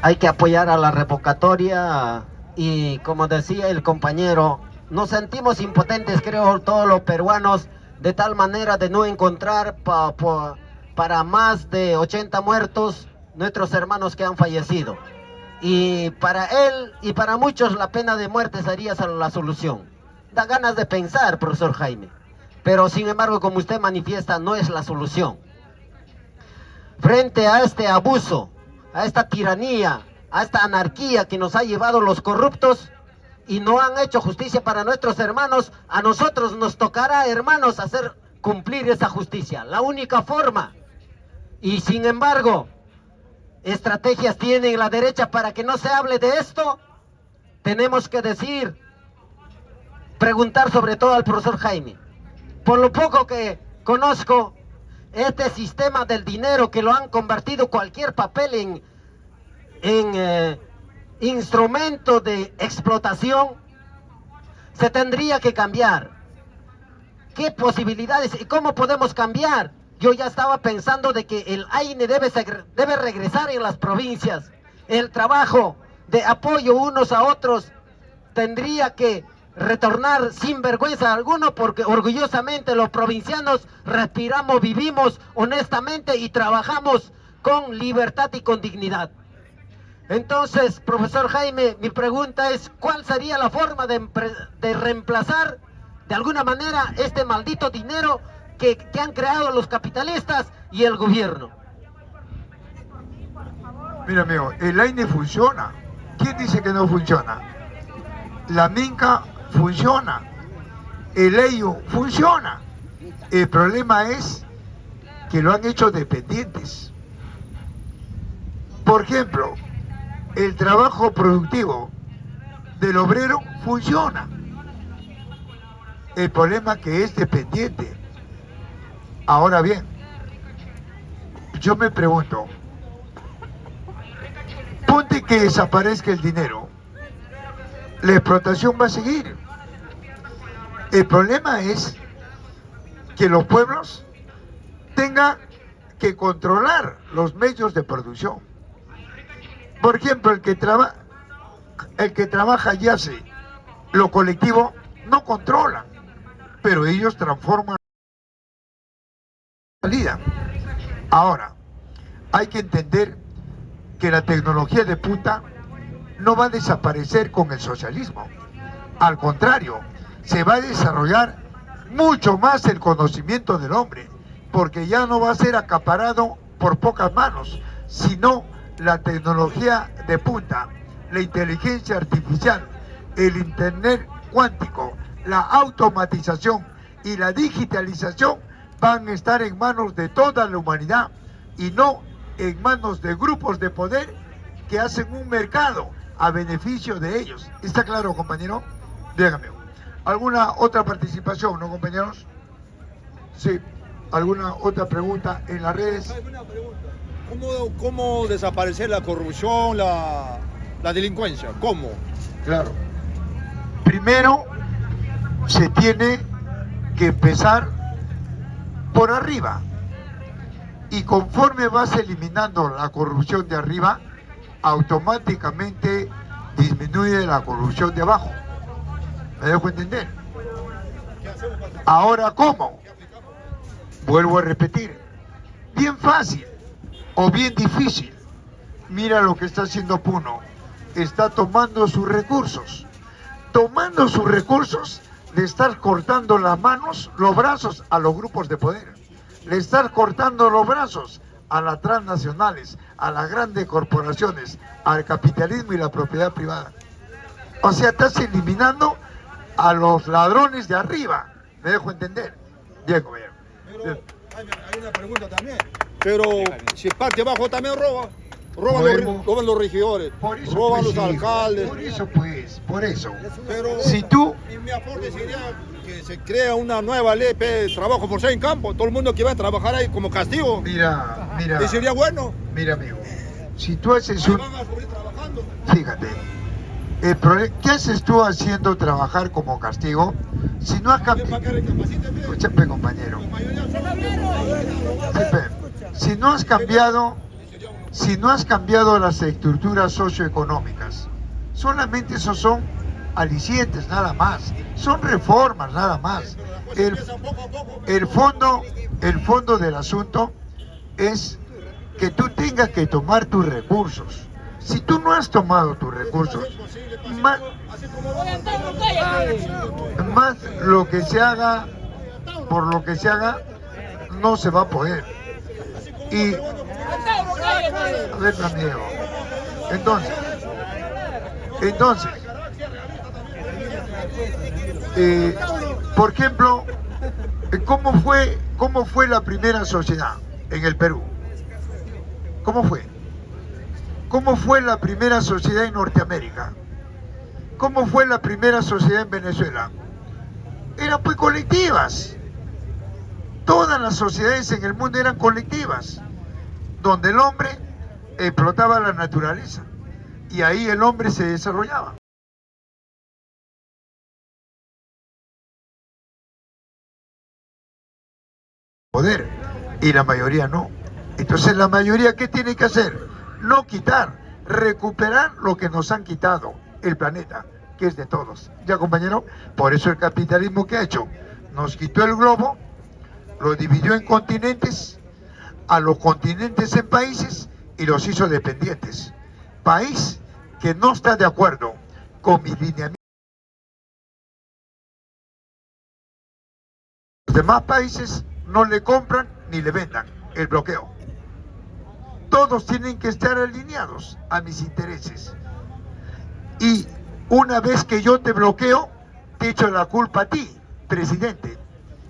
[SPEAKER 7] Hay que apoyar a la revocatoria y, como decía el compañero, nos sentimos impotentes, creo, todos los peruanos, de tal manera de no encontrar para más de 80 muertos nuestros hermanos que han fallecido. Y para él y para muchos la pena de muerte sería la solución. Da ganas de pensar, profesor Jaime, pero sin embargo, como usted manifiesta, no es la solución. Frente a este abuso, a esta tiranía, a esta anarquía que nos ha llevado los corruptos y no han hecho justicia para nuestros hermanos, a nosotros nos tocará, hermanos, hacer cumplir esa justicia. La única forma. Y sin embargo, estrategias tiene la derecha para que no se hable de esto. Tenemos que decir, preguntar sobre todo al profesor Jaime. Por lo poco que conozco, este sistema del dinero que lo han convertido cualquier papel en instrumento de explotación, se tendría que cambiar. ¿Qué posibilidades y cómo podemos cambiar? Yo ya estaba pensando de que el AINE debe regresar en las provincias. El trabajo de apoyo unos a otros tendría que retornar sin vergüenza alguno, porque orgullosamente los provincianos respiramos, vivimos honestamente y trabajamos con libertad y con dignidad. Entonces, profesor Jaime, mi pregunta es, ¿cuál sería la forma de reemplazar de alguna manera este maldito dinero que han creado los capitalistas y el gobierno?
[SPEAKER 1] Mira, amigo, el AINE funciona. ¿Quién dice que no funciona? La Minca funciona. El EIO funciona. El problema es que lo han hecho dependientes. Por ejemplo, el trabajo productivo del obrero funciona. El problema es que es dependiente. Ahora bien, yo me pregunto, ponte que desaparezca el dinero, la explotación va a seguir. El problema es que los pueblos tengan que controlar los medios de producción. Por ejemplo, el que trabaja y hace lo colectivo no controla, pero ellos transforman la salida. Ahora, hay que entender que la tecnología de punta no va a desaparecer con el socialismo. Al contrario, se va a desarrollar mucho más el conocimiento del hombre, porque ya no va a ser acaparado por pocas manos, sino la tecnología de punta, la inteligencia artificial, el internet cuántico, la automatización y la digitalización van a estar en manos de toda la humanidad y no en manos de grupos de poder que hacen un mercado a beneficio de ellos. ¿Está claro, compañero? Dígame. ¿Alguna otra participación, no, compañeros? Sí. ¿Alguna otra pregunta en las redes?
[SPEAKER 5] ¿Cómo desaparecer la corrupción, la delincuencia? ¿Cómo?
[SPEAKER 1] Claro. Primero, se tiene que empezar por arriba. Y conforme vas eliminando la corrupción de arriba, automáticamente disminuye la corrupción de abajo. ¿Me dejo entender? Ahora, ¿cómo? Vuelvo a repetir. Bien fácil o bien difícil. Mira lo que está haciendo Puno. Está tomando sus recursos. Tomando sus recursos de estar cortando las manos, los brazos a los grupos de poder. Le están cortando los brazos a las transnacionales, a las grandes corporaciones, al capitalismo y la propiedad privada. O sea, estás eliminando a los ladrones de arriba. ¿Me dejo entender? Diego, bien.
[SPEAKER 5] Pero hay una pregunta también. Pero si parte abajo también roban los regidores, roban los alcaldes.
[SPEAKER 1] Por eso.
[SPEAKER 5] Pero
[SPEAKER 1] si tú...
[SPEAKER 5] Mi aporte sería que se crea una nueva ley de trabajo forzado en campo. Todo el mundo que va a trabajar ahí como castigo.
[SPEAKER 1] Mira.
[SPEAKER 5] ¿Y sería bueno?
[SPEAKER 1] Mira, amigo. Si tú haces un...
[SPEAKER 5] Van a seguir trabajando.
[SPEAKER 1] Fíjate. ¿Qué haces tú haciendo trabajar como castigo? Si no has cambiado... Escúchame, compañero. Si no has cambiado las estructuras socioeconómicas, solamente esos son alicientes nada más, son reformas nada más. El fondo del asunto es que tú tengas que tomar tus recursos. Si tú no has tomado tus recursos, más lo que se haga, por lo que se haga, no se va a poder. Y, a ver, amigo, entonces, por ejemplo, ¿cómo fue la primera sociedad en el Perú? ¿Cómo fue? ¿Cómo fue la primera sociedad en Norteamérica? ¿Cómo fue la primera sociedad en Venezuela? Eran pues colectivas. Todas las sociedades en el mundo eran colectivas, donde el hombre explotaba la naturaleza y ahí el hombre se desarrollaba. Poder, y la mayoría no. Entonces la mayoría, ¿qué tiene que hacer? No quitar, recuperar lo que nos han quitado, el planeta. que es de todos. ¿Ya, compañero? Por eso el capitalismo, ¿qué ha hecho? Nos quitó el globo, lo dividió en continentes, a los continentes en países y los hizo dependientes. País que no está de acuerdo con mis lineamientos. Los demás países no le compran ni le vendan el bloqueo. Todos tienen que estar alineados a mis intereses. Y una vez que yo te bloqueo, te echo la culpa a ti, presidente.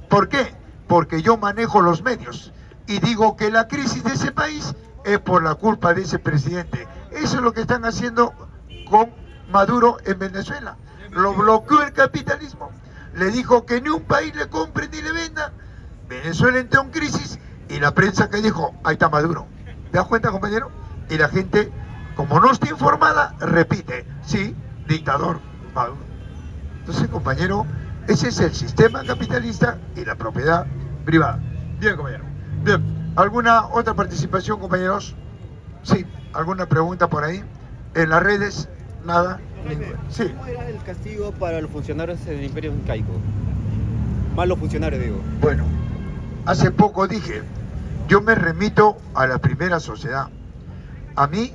[SPEAKER 1] ¿Por qué? Porque yo manejo los medios y digo que la crisis de ese país es por la culpa de ese presidente. Eso es lo que están haciendo con Maduro en Venezuela. Lo bloqueó el capitalismo. Le dijo que ni un país le compre ni le venda. Venezuela entró en crisis y la prensa que dijo, ahí está Maduro. ¿Te das cuenta, compañero? Y la gente, como no está informada, repite, sí, dictador Maduro. Entonces, compañero, ese es el sistema capitalista y la propiedad privada. Bien, compañero. Bien, ¿alguna otra participación, compañeros? Sí, ¿alguna pregunta por ahí? En las redes, nada. Sí.
[SPEAKER 8] ¿Cómo era el castigo para los funcionarios del Imperio Incaico? Malos funcionarios, digo.
[SPEAKER 1] Bueno, hace poco dije, yo me remito a la primera sociedad. A mí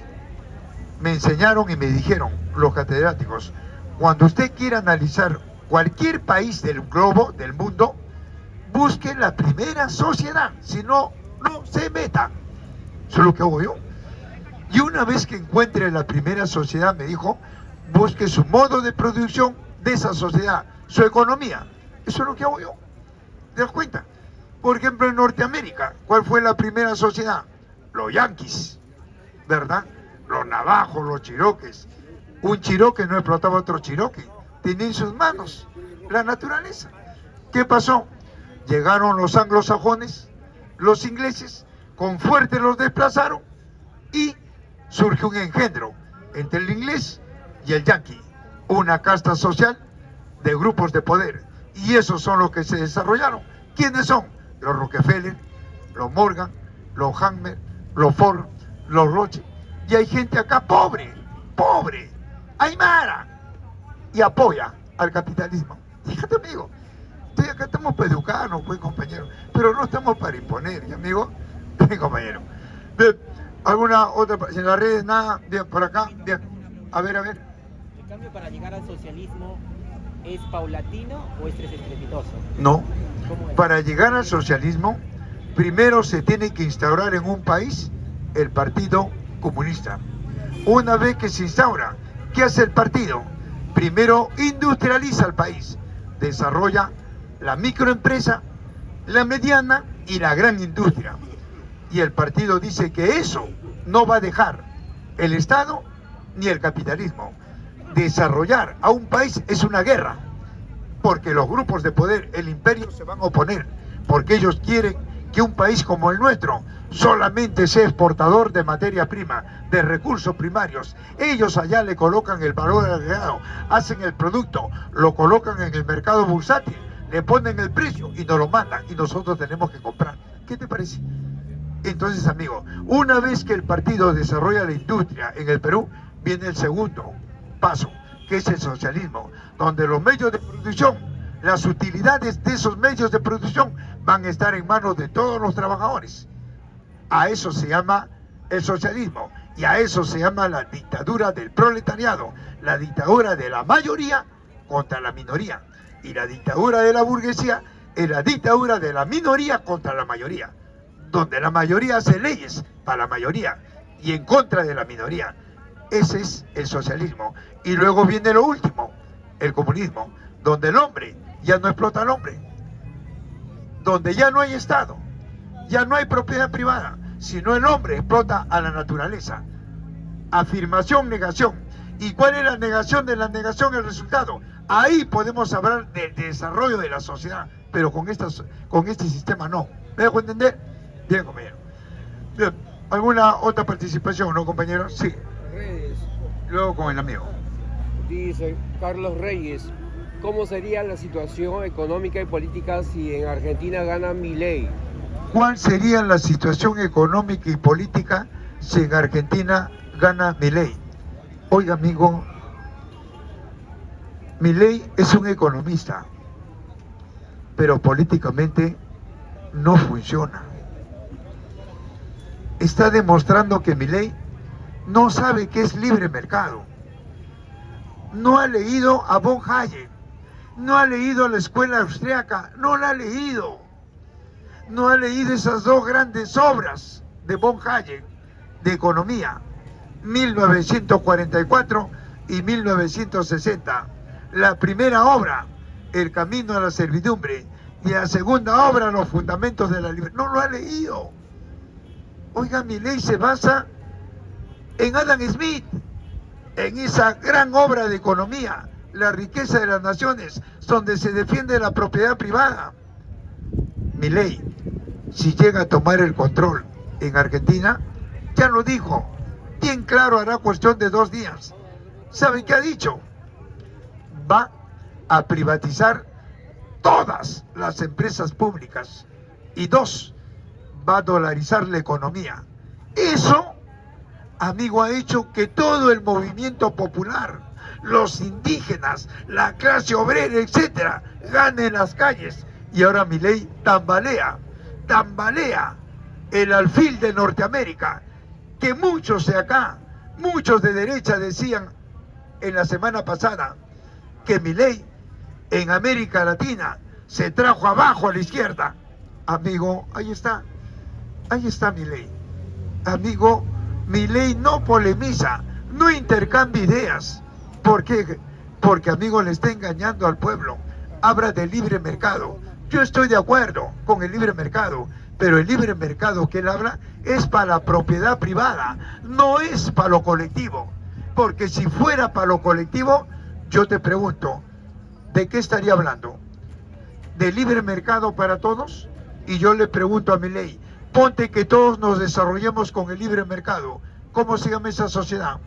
[SPEAKER 1] me enseñaron y me dijeron los catedráticos, cuando usted quiera analizar cualquier país del globo, del mundo, busque la primera sociedad, si no, no se meta. Eso es lo que hago yo. Y una vez que encuentre la primera sociedad, me dijo, busque su modo de producción de esa sociedad, su economía. Eso es lo que hago yo. ¿Te das cuenta? Por ejemplo, en Norteamérica, ¿cuál fue la primera sociedad? Los yanquis, ¿verdad? Los navajos, los chiroques. Un chiroque no explotaba a otro chiroque. Tenía en sus manos la naturaleza. ¿Qué pasó? Llegaron los anglosajones, los ingleses, con fuerte los desplazaron y surgió un engendro entre el inglés y el yanqui. Una casta social de grupos de poder. Y esos son los que se desarrollaron. ¿Quiénes son? Los Rockefeller, los Morgan, los Hammer, los Ford, los Roche. Y hay gente acá pobre, aymara, y apoya al capitalismo. Fíjate, amigo, acá estamos para educarnos, pues, compañero, pero no estamos para imponer, ¿y, amigo? Bien, compañero. Bien, ¿alguna otra? En las redes nada, bien, por acá, bien. A ver.
[SPEAKER 6] ¿El cambio para llegar al socialismo es paulatino o es estrepitoso?
[SPEAKER 1] No.
[SPEAKER 6] ¿Cómo es?
[SPEAKER 1] Para llegar al socialismo, primero se tiene que instaurar en un país el Partido Comunista. Una vez que se instaura, ¿qué hace el partido? Primero industrializa el país, desarrolla la microempresa, la mediana y la gran industria. Y el partido dice que eso no va a dejar el Estado ni el capitalismo. Desarrollar a un país es una guerra, porque los grupos de poder, el imperio, se van a oponer, porque ellos quieren que un país como el nuestro solamente sea exportador de materia prima, de recursos primarios. Ellos allá le colocan el valor agregado, hacen el producto, lo colocan en el mercado bursátil, le ponen el precio y nos lo mandan y nosotros tenemos que comprar. ¿Qué te parece? Entonces, amigo, una vez que el partido desarrolla la industria en el Perú, viene el segundo paso, que es el socialismo, donde los medios de producción, las utilidades de esos medios de producción van a estar en manos de todos los trabajadores. A eso se llama el socialismo y a eso se llama la dictadura del proletariado, la dictadura de la mayoría contra la minoría, y la dictadura de la burguesía es la dictadura de la minoría contra la mayoría, donde la mayoría hace leyes para la mayoría y en contra de la minoría. Ese es el socialismo. Y luego viene lo último, el comunismo, donde el hombre ya no explota al hombre, donde ya no hay Estado, ya no hay propiedad privada, sino el hombre explota a la naturaleza. Afirmación, negación. ¿Y cuál es la negación de la negación? El resultado. Ahí podemos hablar del desarrollo de la sociedad, pero con este sistema no. ¿Me dejo entender? Bien, compañero. Bien. ¿Alguna otra participación, no, compañero? Sí.
[SPEAKER 10] Redes.
[SPEAKER 1] Luego con el amigo.
[SPEAKER 10] Dice Carlos Reyes, ¿cómo sería la situación económica y política si en Argentina gana Milei?
[SPEAKER 1] ¿Cuál sería la situación económica y política si en Argentina gana Milei? Oiga, amigo, Milei es un economista, pero políticamente no funciona. Está demostrando que Milei no sabe qué es libre mercado. No ha leído a von Hayek, no ha leído la escuela austriaca, no la ha leído. No ha leído esas dos grandes obras de von Hayek de economía, 1944 y 1960. La primera obra, El camino a la servidumbre, y la segunda obra, Los fundamentos de la libertad. No lo ha leído. Oiga, Milei se basa en Adam Smith, en esa gran obra de economía, La riqueza de las naciones, donde se defiende la propiedad privada. Milei, si llega a tomar el control en Argentina, ya lo dijo, bien claro, hará cuestión de 2 días. ¿Saben qué ha dicho? Va a privatizar todas las empresas públicas. Y 2, va a dolarizar la economía. Eso, amigo, ha hecho que todo el movimiento popular, los indígenas, la clase obrera, etcétera, gane en las calles. Y ahora Milei tambalea el alfil de Norteamérica, que muchos de acá, muchos de derecha decían en la semana pasada que Milei en América Latina se trajo abajo a la izquierda. Amigo, ahí está Milei. Amigo, Milei no polemiza, no intercambia ideas. ¿Por qué? Porque, amigo, le está engañando al pueblo. Habla de libre mercado. Yo estoy de acuerdo con el libre mercado, pero el libre mercado que él habla es para la propiedad privada, no es para lo colectivo. Porque si fuera para lo colectivo, yo te pregunto, ¿de qué estaría hablando? ¿De libre mercado para todos? Y yo le pregunto a Milei, ponte que todos nos desarrollemos con el libre mercado. ¿Cómo se llama esa sociedad?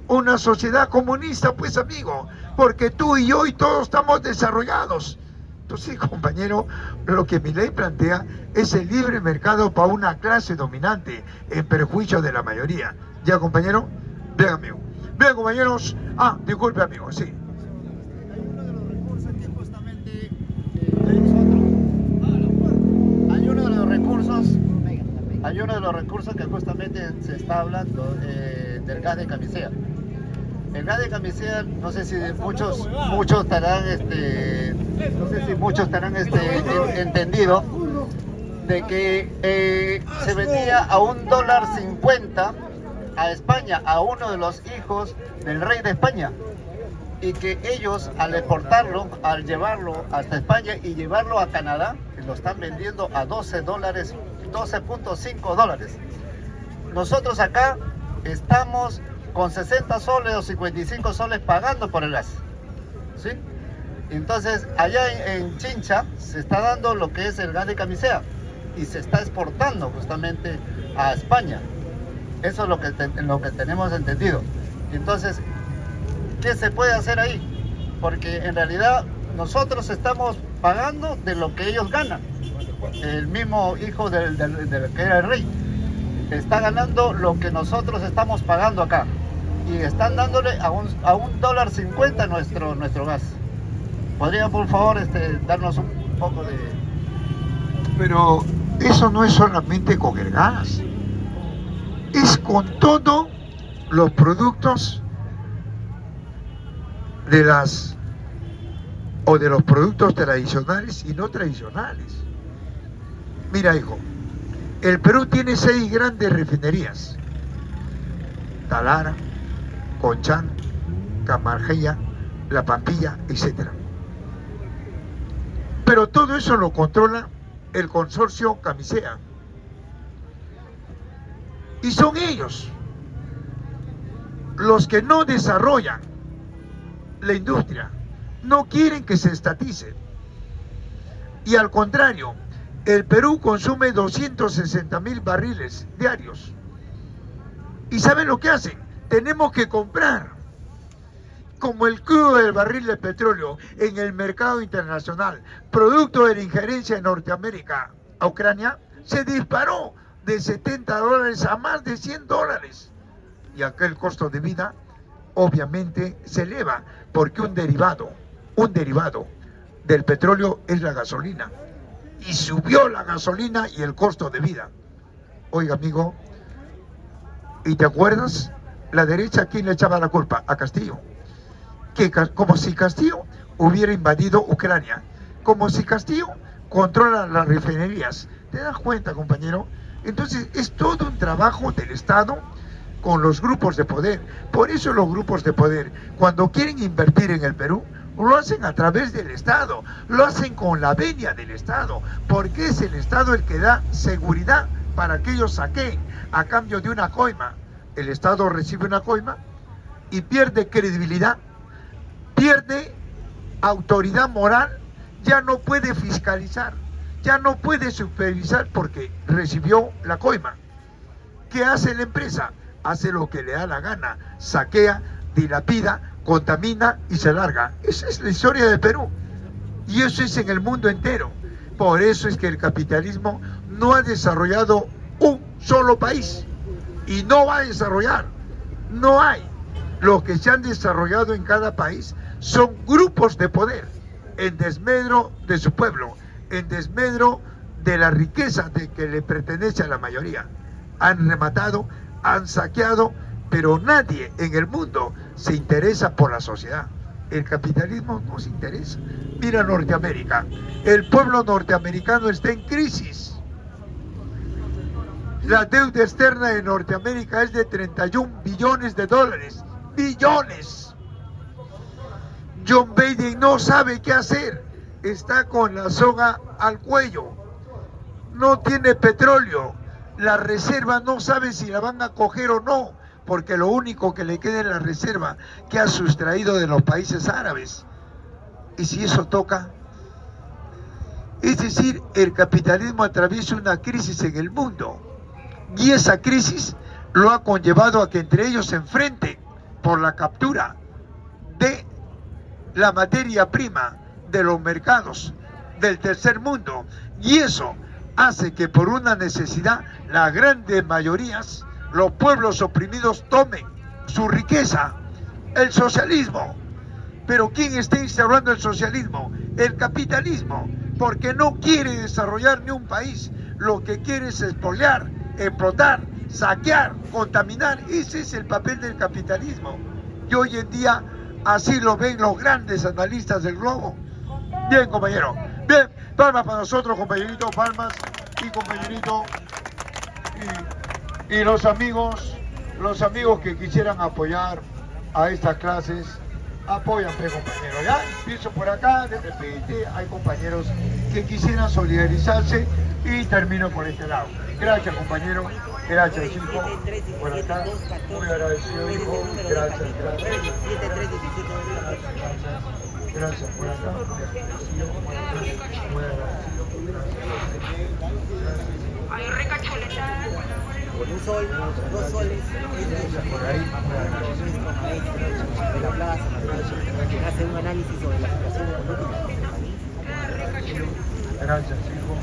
[SPEAKER 1] Una sociedad comunista, pues, amigo, porque tú y yo y todos estamos desarrollados. Entonces, compañero, lo que Milei plantea es el libre mercado para una clase dominante en perjuicio de la mayoría. ¿Ya, compañero? Bien, amigo. Bien, compañeros. Ah, disculpe, amigo, sí.
[SPEAKER 11] Hay uno de los recursos que justamente se está hablando del gas de camisea. El gas de camisea, no sé si muchos estarán entendido de que se vendía a $1.50 a España, a uno de los hijos del rey de España, y que ellos al exportarlo, al llevarlo hasta España y llevarlo a Canadá, lo están vendiendo a $12.5. Nosotros acá estamos con 60 soles o 55 soles pagando por el gas, ¿sí? Entonces allá en Chincha se está dando lo que es el gas de camisea y se está exportando justamente a España. Eso es lo que tenemos entendido. Entonces, ¿qué se puede hacer ahí? Porque en realidad nosotros estamos pagando de lo que ellos ganan. El mismo hijo del que era el rey está ganando lo que nosotros estamos pagando acá, y están dándole a $1.50 nuestro gas. ¿Podrían, por favor, darnos un poco de...?
[SPEAKER 1] Pero eso no es solamente con el gas, es con todos los productos de los productos tradicionales y no tradicionales. Mira, hijo, el Perú tiene 6 grandes refinerías: Talara, Conchán, Camargella, La Pampilla, etc. Pero todo eso lo controla el consorcio Camisea. Y son ellos los que no desarrollan la industria, no quieren que se estatice. Y al contrario, el Perú consume 260,000 barriles diarios. ¿Y saben lo que hacen? Tenemos que comprar, como el crudo del barril de petróleo en el mercado internacional, producto de la injerencia de Norteamérica a Ucrania, se disparó de $70 a más de $100. Y acá el costo de vida obviamente se eleva, porque un derivado del petróleo es la gasolina. Y subió la gasolina y el costo de vida. Oiga, amigo, ¿y te acuerdas? La derecha, ¿a quién le echaba la culpa? A Castillo. Que como si Castillo hubiera invadido Ucrania, como si Castillo controla las refinerías. ¿Te das cuenta, compañero? Entonces es todo un trabajo del Estado con los grupos de poder. Por eso los grupos de poder, cuando quieren invertir en el Perú, lo hacen a través del Estado, lo hacen con la venia del Estado, porque es el Estado el que da seguridad para que ellos saquen a cambio de una coima. El Estado recibe una coima y pierde credibilidad, pierde autoridad moral, ya no puede fiscalizar, ya no puede supervisar porque recibió la coima. ¿Qué hace la empresa? Hace lo que le da la gana, saquea, dilapida, contamina y se larga. Esa es la historia de Perú y eso es en el mundo entero. Por eso es que el capitalismo no ha desarrollado un solo país y no va a desarrollar. No hay. Lo que se han desarrollado en cada país son grupos de poder en desmedro de su pueblo, en desmedro de la riqueza de que le pertenece a la mayoría. Han rematado, han saqueado, pero nadie en el mundo se interesa por la sociedad. El capitalismo no se interesa. Mira Norteamérica, el pueblo norteamericano está en crisis. La deuda externa de Norteamérica es de 31 billones de dólares. ¡Billones! John Biden no sabe qué hacer. Está con la soga al cuello. No tiene petróleo. La reserva no sabe si la van a coger o no, porque lo único que le queda en la reserva que ha sustraído de los países árabes. Y si eso toca, es decir, el capitalismo atraviesa una crisis en el mundo y esa crisis lo ha conllevado a que entre ellos se enfrenten por la captura de la materia prima de los mercados del tercer mundo, y eso hace que por una necesidad las grandes mayorías, los pueblos oprimidos, tomen su riqueza, el socialismo. Pero ¿quién está instaurando el socialismo? El capitalismo, porque no quiere desarrollar ni un país, lo que quiere es expoliar, explotar, saquear, contaminar. Ese es el papel del capitalismo. Y hoy en día así lo ven los grandes analistas del globo. Bien, compañero. Bien, palmas para nosotros, compañerito, palmas y compañerito. Y los amigos que quisieran apoyar a estas clases, apóyanme, compañero. Ya empiezo por acá, de repente hay compañeros que quisieran solidarizarse y termino por este lado. Gracias, compañero. Gracias, hijo. Por acá, muy agradecido, hijo. Gracias. Gracias por acá. Muy agradecido.
[SPEAKER 12] Ay, recachuleta.
[SPEAKER 6] Con un sol, 2 soles,
[SPEAKER 1] por ahí,
[SPEAKER 6] de la plaza, que hace un análisis sobre la situación económica del país.
[SPEAKER 1] Gracias, hijo.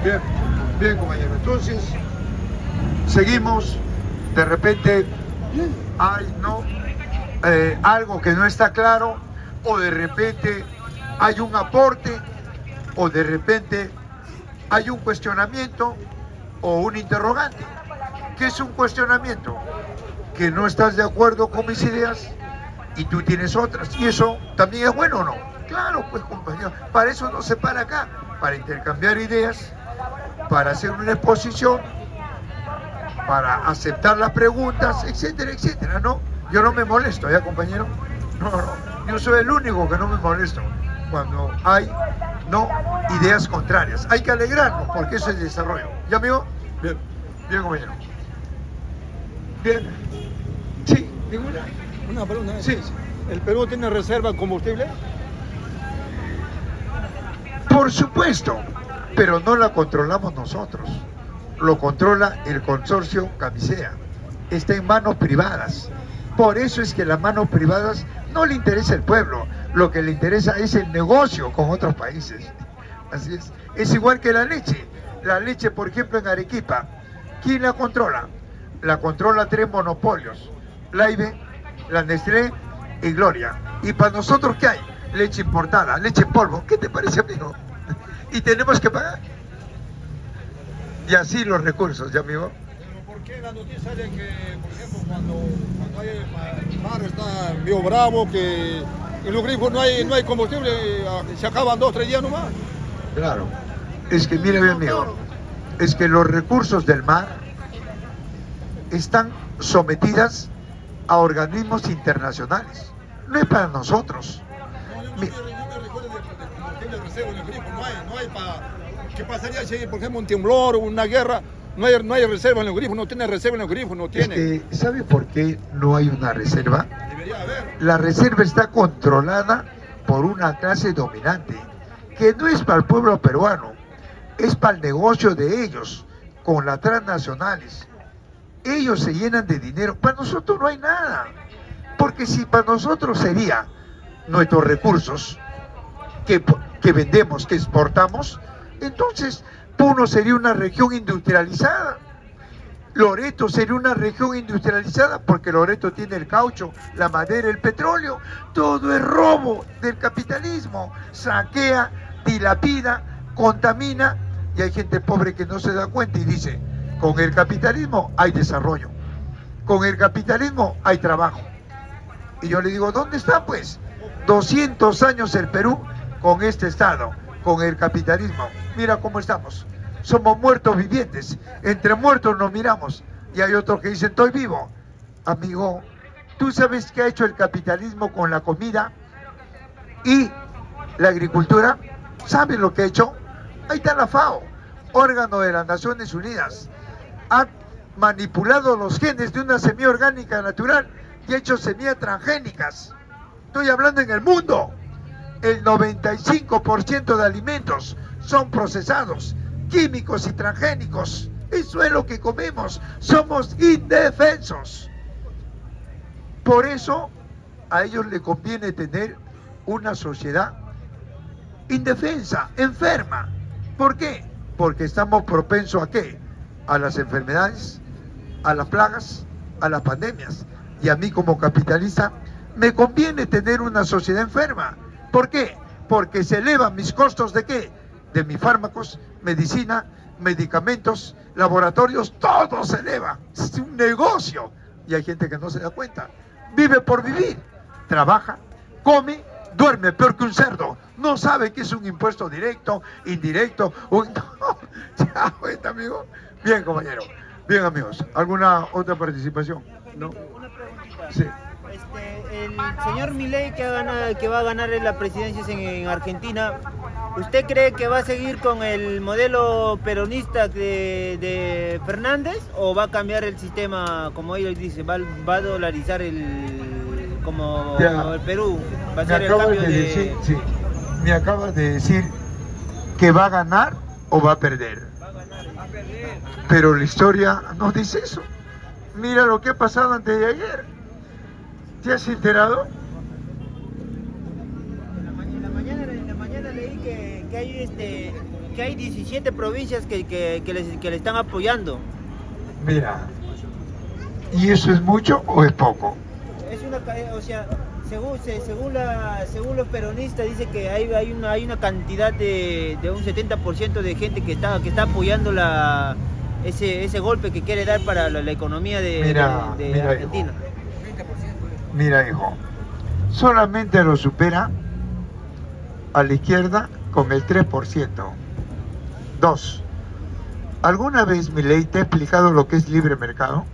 [SPEAKER 1] Bien, bien, compañero. Entonces, seguimos. De repente hay algo que no está claro, o de repente hay un aporte, o de repente hay un cuestionamiento o un interrogante. ¿Qué es un cuestionamiento? Que no estás de acuerdo con mis ideas y tú tienes otras. ¿Y eso también es bueno o no? Claro, pues, compañero, para eso nos separa acá, para intercambiar ideas, para hacer una exposición, para aceptar las preguntas, etcétera, etcétera, ¿no? Yo no me molesto, ¿ya, compañero? No, yo soy el único que no me molesto cuando hay, ideas contrarias. Hay que alegrarnos, porque eso es desarrollo. ¿Ya, amigo? Bien, bien, compañero. Bien. Sí, ninguna.
[SPEAKER 5] Una pregunta.
[SPEAKER 1] Sí.
[SPEAKER 5] ¿El Perú tiene reserva de combustible?
[SPEAKER 1] Por supuesto, pero no la controlamos nosotros. Lo controla el consorcio Camisea. Está en manos privadas. Por eso es que las manos privadas no le interesa el pueblo. Lo que le interesa es el negocio con otros países. Así es. Es igual que la leche. La leche, por ejemplo, en Arequipa, ¿quién la controla? La controla 3 monopolios: Laibe, la Nestlé y Gloria. ¿Y para nosotros qué hay? Leche importada, leche en polvo. ¿Qué te parece, amigo? Y tenemos que pagar. Y así los recursos, ¿ya, amigo?
[SPEAKER 5] ¿Por qué la noticia sale que, por ejemplo, cuando hay el mar está medio bravo, que en los grifos no hay combustible, se acaban 2 o 3 días nomás?
[SPEAKER 1] Claro. Es que, mire, mi amigo, es que los recursos del mar están sometidas a organismos internacionales. No es para nosotros.
[SPEAKER 5] Yo me recuerdo de combustible reserva en el grifo, no hay para... ¿Qué pasaría si hay, por ejemplo, un temblor o una guerra? No hay reserva en los grifos, no tiene reserva en los grifos, no tiene.
[SPEAKER 1] ¿Sabe por qué no hay una reserva?
[SPEAKER 5] Debería haber.
[SPEAKER 1] La reserva está controlada por una clase dominante, que no es para el pueblo peruano, es para el negocio de ellos, con las transnacionales. Ellos se llenan de dinero. Para nosotros no hay nada, porque si para nosotros sería nuestros recursos que vendemos, que exportamos, entonces Puno sería una región industrializada. Loreto sería una región industrializada, porque Loreto tiene el caucho, la madera, el petróleo. Todo es robo del capitalismo. Saquea, dilapida, contamina, y hay gente pobre que no se da cuenta y dice: con el capitalismo hay desarrollo, con el capitalismo hay trabajo. Y yo le digo: ¿dónde está pues? 200 años el Perú con este Estado, con el capitalismo. Mira cómo estamos. Somos muertos vivientes. Entre muertos nos miramos. Y hay otros que dicen: estoy vivo. Amigo, ¿tú sabes qué ha hecho el capitalismo con la comida y la agricultura? ¿Sabes lo que ha hecho? Ahí está la FAO, órgano de las Naciones Unidas. Ha manipulado los genes de una semilla orgánica natural y ha hecho semillas transgénicas. Estoy hablando en el mundo. El 95% de alimentos son procesados, químicos y transgénicos. Eso es lo que comemos. Somos indefensos. Por eso a ellos les conviene tener una sociedad indefensa, enferma. ¿Por qué? Porque estamos propensos ¿a qué? A las enfermedades, a las plagas, a las pandemias. Y a mí, como capitalista, me conviene tener una sociedad enferma. ¿Por qué? Porque se elevan mis costos ¿de qué? De mis fármacos, medicina, medicamentos, laboratorios, todo se eleva. Es un negocio. Y hay gente que no se da cuenta. Vive por vivir. Trabaja, come, duerme peor que un cerdo. No sabe que es un impuesto directo, indirecto. No. Ya, cuenta, amigo. Bien, compañero. Bien, amigos. ¿Alguna otra participación? ¿No?
[SPEAKER 4] Una preguntita.
[SPEAKER 1] Sí.
[SPEAKER 4] El señor Milei que va a ganar la presidencia en Argentina, ¿usted cree que va a seguir con el modelo peronista de Fernández o va a cambiar el sistema, como ellos dicen, va a dolarizar como el Perú? Va a ser el cambio de...
[SPEAKER 1] Sí, me acabas de decir que va a ganar o va a perder.
[SPEAKER 4] Va a perder.
[SPEAKER 1] Pero la historia no dice eso. Mira lo que ha pasado antes de ayer. ¿Te has enterado?
[SPEAKER 4] En la mañana leí que hay 17 provincias que le están apoyando.
[SPEAKER 1] Mira, ¿y eso es mucho o es poco?
[SPEAKER 4] Es una, o sea, según los peronistas dice que hay una cantidad de un 70% de gente que está apoyando ese golpe que quiere dar para la economía de Argentina.
[SPEAKER 1] Hijo. Mira, hijo, solamente lo supera a la izquierda con el 3%. 2. ¿Alguna vez Milei te ha explicado lo que es libre mercado?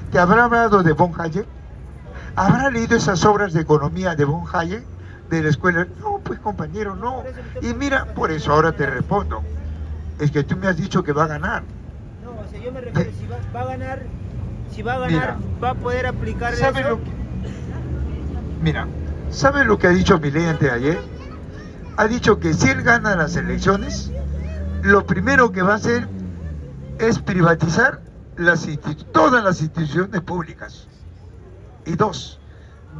[SPEAKER 1] ¿Te habrá hablado de von Hayek? ¿Habrá leído esas obras de economía de von Hayek de la escuela? No, pues compañero, no. Y mira, por eso ahora te respondo. Es que tú me has dicho que va a ganar.
[SPEAKER 4] No, o sea, yo me refiero, si va a ganar,
[SPEAKER 1] Mira,
[SPEAKER 4] va a poder aplicar
[SPEAKER 1] ¿sabe
[SPEAKER 4] eso.
[SPEAKER 1] Mira, ¿sabe lo que ha dicho Milei antes de ayer? Ha dicho que si él gana las elecciones, lo primero que va a hacer es privatizar todas las instituciones públicas. Y 2,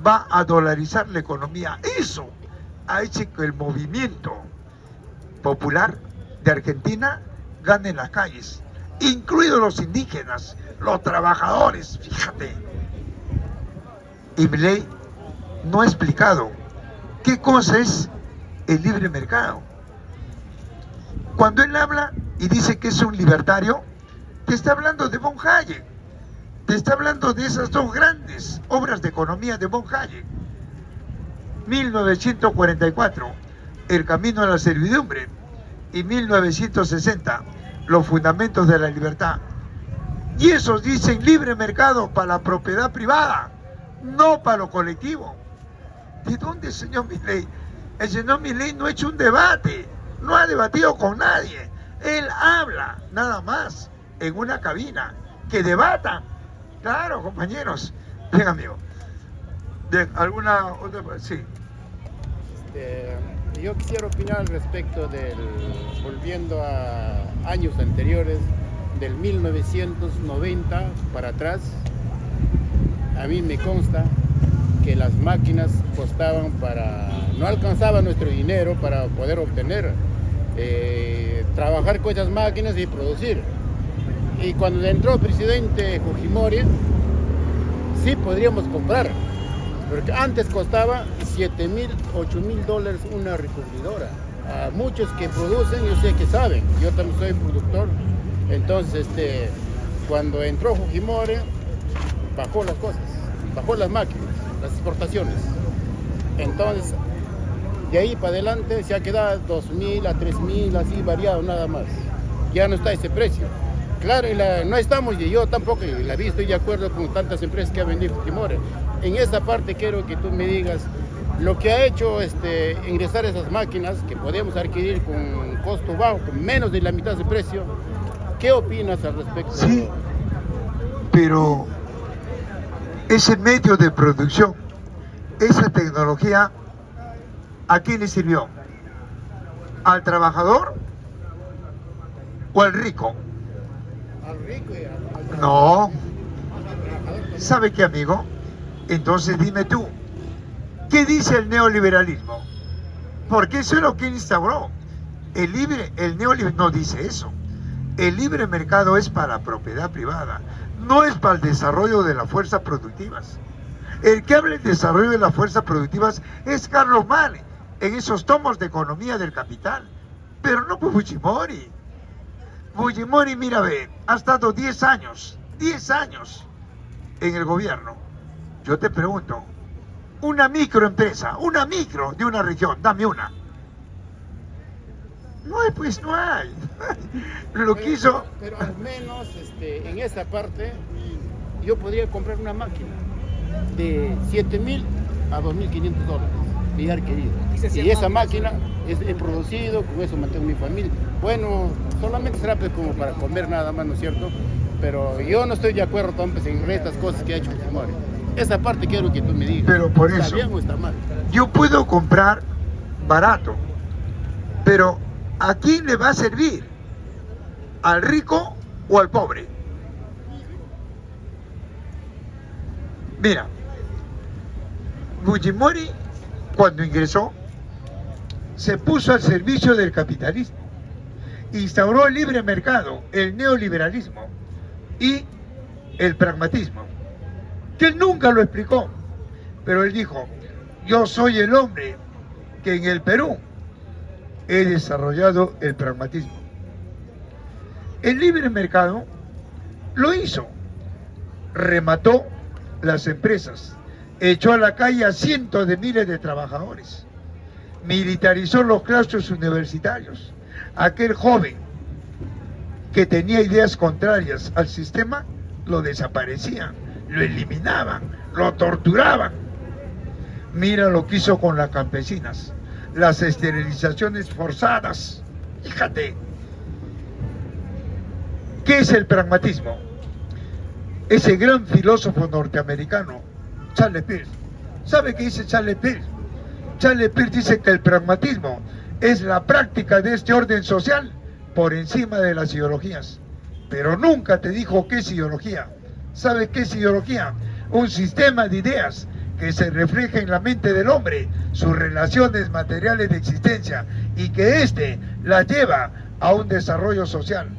[SPEAKER 1] va a dolarizar la economía. Eso ha hecho que el movimiento popular de Argentina gana en las calles, incluidos los indígenas, los trabajadores, fíjate. Y Milei no ha explicado qué cosa es el libre mercado. Cuando él habla y dice que es un libertario, te está hablando de von Hayek, te está hablando de esas dos grandes obras de economía de von Hayek. 1944, El camino a la servidumbre, y 1960, Los fundamentos de la libertad. Y esos dicen libre mercado para la propiedad privada, no para lo colectivo. ¿De dónde, señor Milei? El señor Milei no ha hecho un debate, no ha debatido con nadie. Él habla nada más en una cabina. Que debatan. Claro, compañeros. Bien, amigo. Bien, ¿alguna otra? Sí.
[SPEAKER 13] Yo quisiera opinar al respecto volviendo a años anteriores, del 1990 para atrás. A mí me consta que las máquinas costaban no alcanzaba nuestro dinero para poder obtener, trabajar con esas máquinas y producir. Y cuando entró el presidente Fujimori, sí podríamos comprar, porque antes costaba $7,000, $8,000 una recubridora. A muchos que producen, yo sé que saben, yo también soy productor. Entonces, cuando entró Fujimori, bajó las cosas, bajó las máquinas, las exportaciones. Entonces, de ahí para adelante se ha quedado $2,000 a $3,000, así variado nada más. Ya no está ese precio. Claro, no estamos, y yo tampoco la he visto y de acuerdo con tantas empresas que ha vendido Fujimori. En esa parte quiero que tú me digas lo que ha hecho ingresar esas máquinas que podemos adquirir con costo bajo, con menos de la mitad de precio. ¿Qué opinas al respecto?
[SPEAKER 1] Sí, pero ese medio de producción, esa tecnología, ¿a quién le sirvió? ¿Al trabajador o al rico?
[SPEAKER 13] Al rico y al
[SPEAKER 1] No. ¿Sabe qué, amigo? Entonces dime tú, ¿qué dice el neoliberalismo? Porque eso es lo que instauró. El neoliberalismo no dice eso. El libre mercado es para la propiedad privada, no es para el desarrollo de las fuerzas productivas. El que habla del desarrollo de las fuerzas productivas es Carlos Marx, en esos tomos de economía del capital, pero no por Fujimori. Fujimori, mira, ve, ha estado 10 años en el gobierno. Yo te pregunto, una microempresa, de una región, dame una. No hay, pues no hay.
[SPEAKER 13] Pero al menos en esa parte yo podría comprar una máquina de $7,000 a $2,500 de adquirido. Y esa máquina he producido, con eso mantengo mi familia. Bueno, solamente será pues como para comer nada más, ¿no es cierto? Pero yo no estoy de acuerdo tampoco en estas cosas que ha hecho Fujimori. Esa parte quiero que tú me digas.
[SPEAKER 1] Pero por eso,
[SPEAKER 13] ¿está bien o está mal?
[SPEAKER 1] Yo puedo comprar barato, pero ¿a quién le va a servir? ¿Al rico o al pobre? Mira, Fujimori, cuando ingresó, se puso al servicio del capitalismo, instauró el libre mercado, el neoliberalismo y el pragmatismo, que él nunca lo explicó, pero él dijo, yo soy el hombre que en el Perú he desarrollado el pragmatismo. El libre mercado lo hizo, remató las empresas, echó a la calle a cientos de miles de trabajadores, militarizó los claustros universitarios. Aquel joven que tenía ideas contrarias al sistema, lo desaparecían, lo eliminaban, lo torturaban. Mira lo que hizo con las campesinas, las esterilizaciones forzadas. Fíjate, ¿qué es el pragmatismo? Ese gran filósofo norteamericano, Charles Peirce. ¿Sabe qué dice Charles Peirce? Charles Peirce dice que el pragmatismo es la práctica de este orden social por encima de las ideologías. Pero nunca te dijo qué es ideología. ¿Sabe qué es ideología? Un sistema de ideas que se refleja en la mente del hombre, sus relaciones materiales de existencia, y que la lleva a un desarrollo social.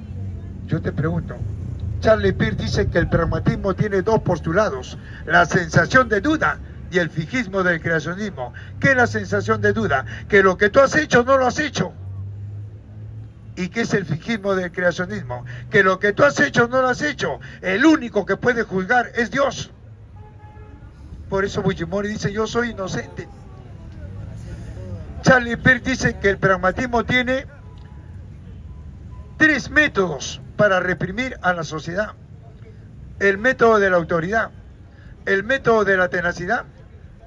[SPEAKER 1] Yo te pregunto, Charlie Peirce dice que el pragmatismo tiene dos postulados, la sensación de duda y el fijismo del creacionismo. ¿Qué es la sensación de duda? Que lo que tú has hecho no lo has hecho. ¿Y qué es el fijismo del creacionismo? Que lo que tú has hecho no lo has hecho. El único que puede juzgar es Dios. Por eso Fujimori dice, yo soy inocente. Charlie Peirce dice que el pragmatismo tiene 3 métodos para reprimir a la sociedad. El método de la autoridad, el método de la tenacidad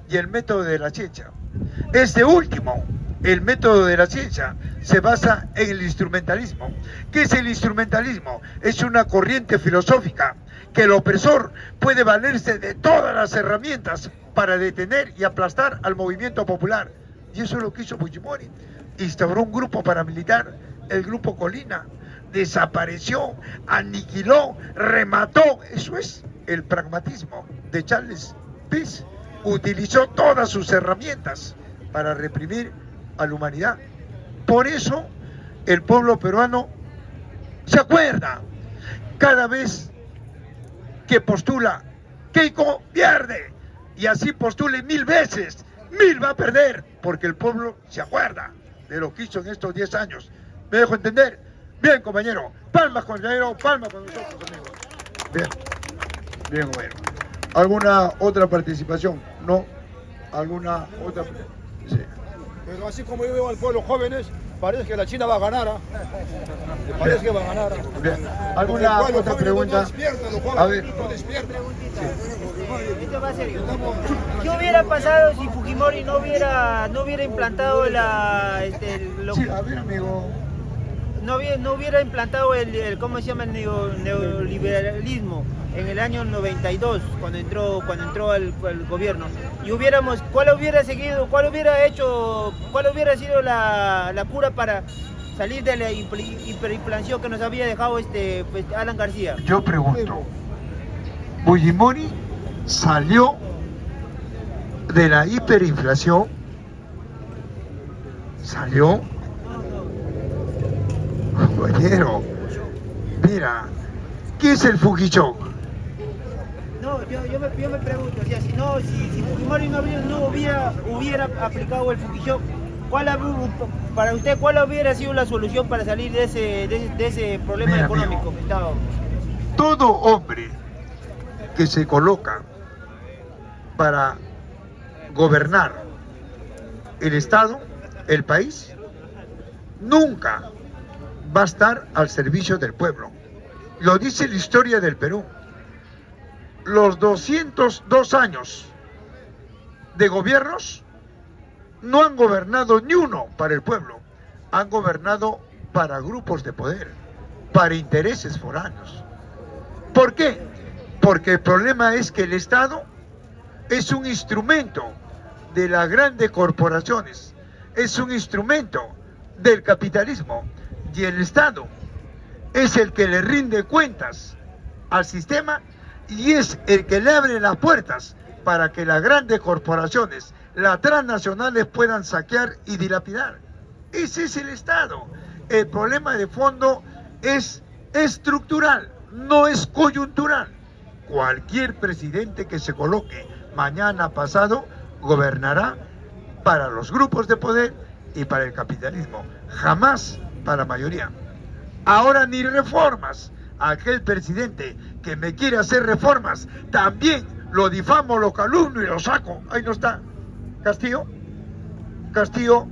[SPEAKER 1] y el método de la ciencia. Este último, el método de la ciencia, se basa en el instrumentalismo. ¿Qué es el instrumentalismo? Es una corriente filosófica que el opresor puede valerse de todas las herramientas para detener y aplastar al movimiento popular. Y eso es lo que hizo Fujimori. Instauró un grupo paramilitar, el Grupo Colina, desapareció, aniquiló, remató. Eso es el pragmatismo de Charles Peirce. Utilizó todas sus herramientas para reprimir a la humanidad. Por eso el pueblo peruano se acuerda cada vez que postula Keiko pierde, y así postule 1000 veces, 1000 va a perder, porque el pueblo se acuerda de lo que hizo en estos 10 años. ¿Me dejo entender? Bien, compañero. Palmas, compañero. Palmas con nosotros, amigos. Bien. Bien, compañero. ¿Alguna otra participación? ¿No? ¿Alguna otra? Sí.
[SPEAKER 5] Pero así como yo veo al pueblo jóvenes, parece que la China va a ganar. Parece que va a ganar.
[SPEAKER 1] Bien. ¿Alguna otra pregunta?
[SPEAKER 5] No despierta, los jóvenes,
[SPEAKER 1] A ver.
[SPEAKER 5] no despierta.
[SPEAKER 6] Esto va serio. ¿Qué hubiera pasado si Fujimori no hubiera implantado
[SPEAKER 1] Sí, a ver, amigo.
[SPEAKER 6] no hubiera implantado el ¿cómo se llama? El neoliberalismo en el año 92 cuando entró al gobierno, y ¿cuál hubiera sido la cura para salir de la hiperinflación que nos había dejado Alan García?
[SPEAKER 1] Yo pregunto, Fujimori salió de la hiperinflación, salió, compañero, mira, ¿qué es el Fujichok?
[SPEAKER 6] No, yo me pregunto, o sea, si Fujimori no hubiera aplicado el Fujichok, para usted, ¿cuál hubiera sido la solución para salir de ese problema
[SPEAKER 1] Mira,
[SPEAKER 6] económico
[SPEAKER 1] amigo,
[SPEAKER 6] que estábamos?
[SPEAKER 1] todo hombre que se coloca para gobernar el Estado, el país, nunca va a estar al servicio del pueblo. Lo dice la historia del Perú. Los 202 años de gobiernos no han gobernado ni uno para el pueblo, han gobernado para grupos de poder, para intereses foráneos. ¿Por qué? Porque el problema es que el Estado es un instrumento de las grandes corporaciones, es un instrumento del capitalismo, y el Estado es el que le rinde cuentas al sistema y es el que le abre las puertas para que las grandes corporaciones, las transnacionales, puedan saquear y dilapidar. Ese es el Estado. El problema de fondo es estructural, no es coyuntural. Cualquier presidente que se coloque mañana pasado gobernará para los grupos de poder y para el capitalismo, jamás para la mayoría. Ahora ni reformas. Aquel presidente que me quiere hacer reformas, también lo difamo, lo calumnio y lo saco. Ahí no está. Castillo. Castillo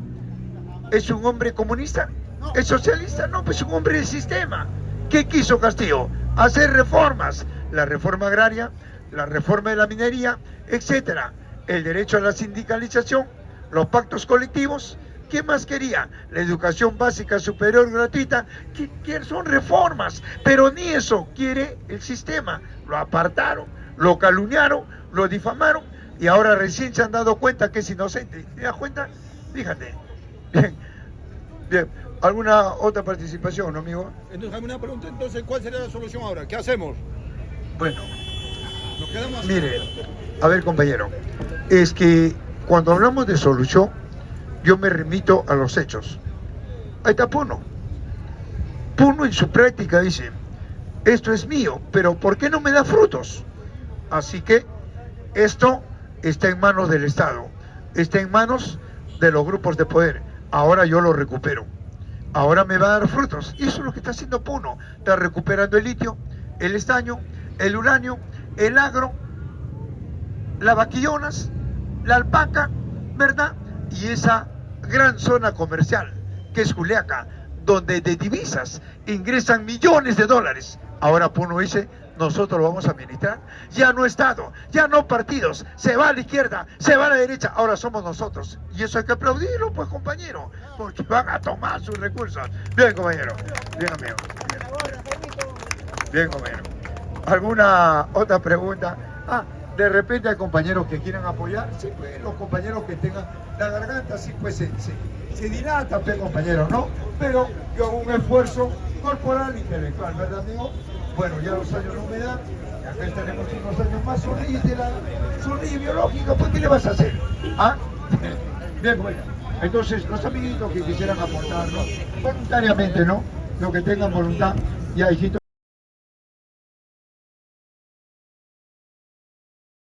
[SPEAKER 1] es un hombre comunista, es socialista, no, pues es un hombre del sistema. ¿Qué quiso Castillo? Hacer reformas, la reforma agraria, la reforma de la minería, etcétera, el derecho a la sindicalización, los pactos colectivos. ¿Qué más quería? La educación básica superior gratuita, que son reformas, pero ni eso quiere el sistema. Lo apartaron, lo calumniaron, lo difamaron y ahora recién se han dado cuenta que es inocente. ¿Te das cuenta? Fíjate. Bien, bien. ¿Alguna otra participación, amigo?
[SPEAKER 5] Entonces, alguna pregunta, entonces, ¿cuál sería la solución ahora? ¿Qué hacemos?
[SPEAKER 1] Bueno,
[SPEAKER 5] Nos quedamos así.
[SPEAKER 1] mire, a ver, compañero, es que cuando hablamos de solución, yo me remito a los hechos. Ahí está Puno. Puno en su práctica dice, esto es mío, pero ¿por qué no me da frutos? Así que esto está en manos del Estado, está en manos de los grupos de poder. Ahora yo lo recupero, ahora me va a dar frutos. Y eso es lo que está haciendo Puno, está recuperando el litio, el estaño, el uranio, el agro, las vaquillonas, la alpaca, ¿verdad? Y esa gran zona comercial que es Juliaca, donde de divisas ingresan millones de dólares. Ahora Puno dice, nosotros lo vamos a administrar. Ya no Estado, ya no partidos, se va a la izquierda, se va a la derecha, ahora somos nosotros. Y eso hay que aplaudirlo, pues, compañero, porque van a tomar sus recursos. Bien, compañero, bien, amigo. Bien, compañero. ¿Alguna otra pregunta? De repente hay compañeros que quieran apoyar. Sí, pues, los compañeros que tengan la garganta, sí, pues, se dilata, pues, compañero, ¿no? Pero yo hago un esfuerzo corporal e intelectual, ¿verdad, amigo? Bueno, ya los años no me dan, acá estaremos unos años más, sonríe biológica, pues, ¿qué le vas a hacer? ¿Ah? Bien, bueno. Entonces, los amiguitos que quisieran aportar, ¿no? Voluntariamente, ¿no? Los que tengan voluntad, ya, hijito.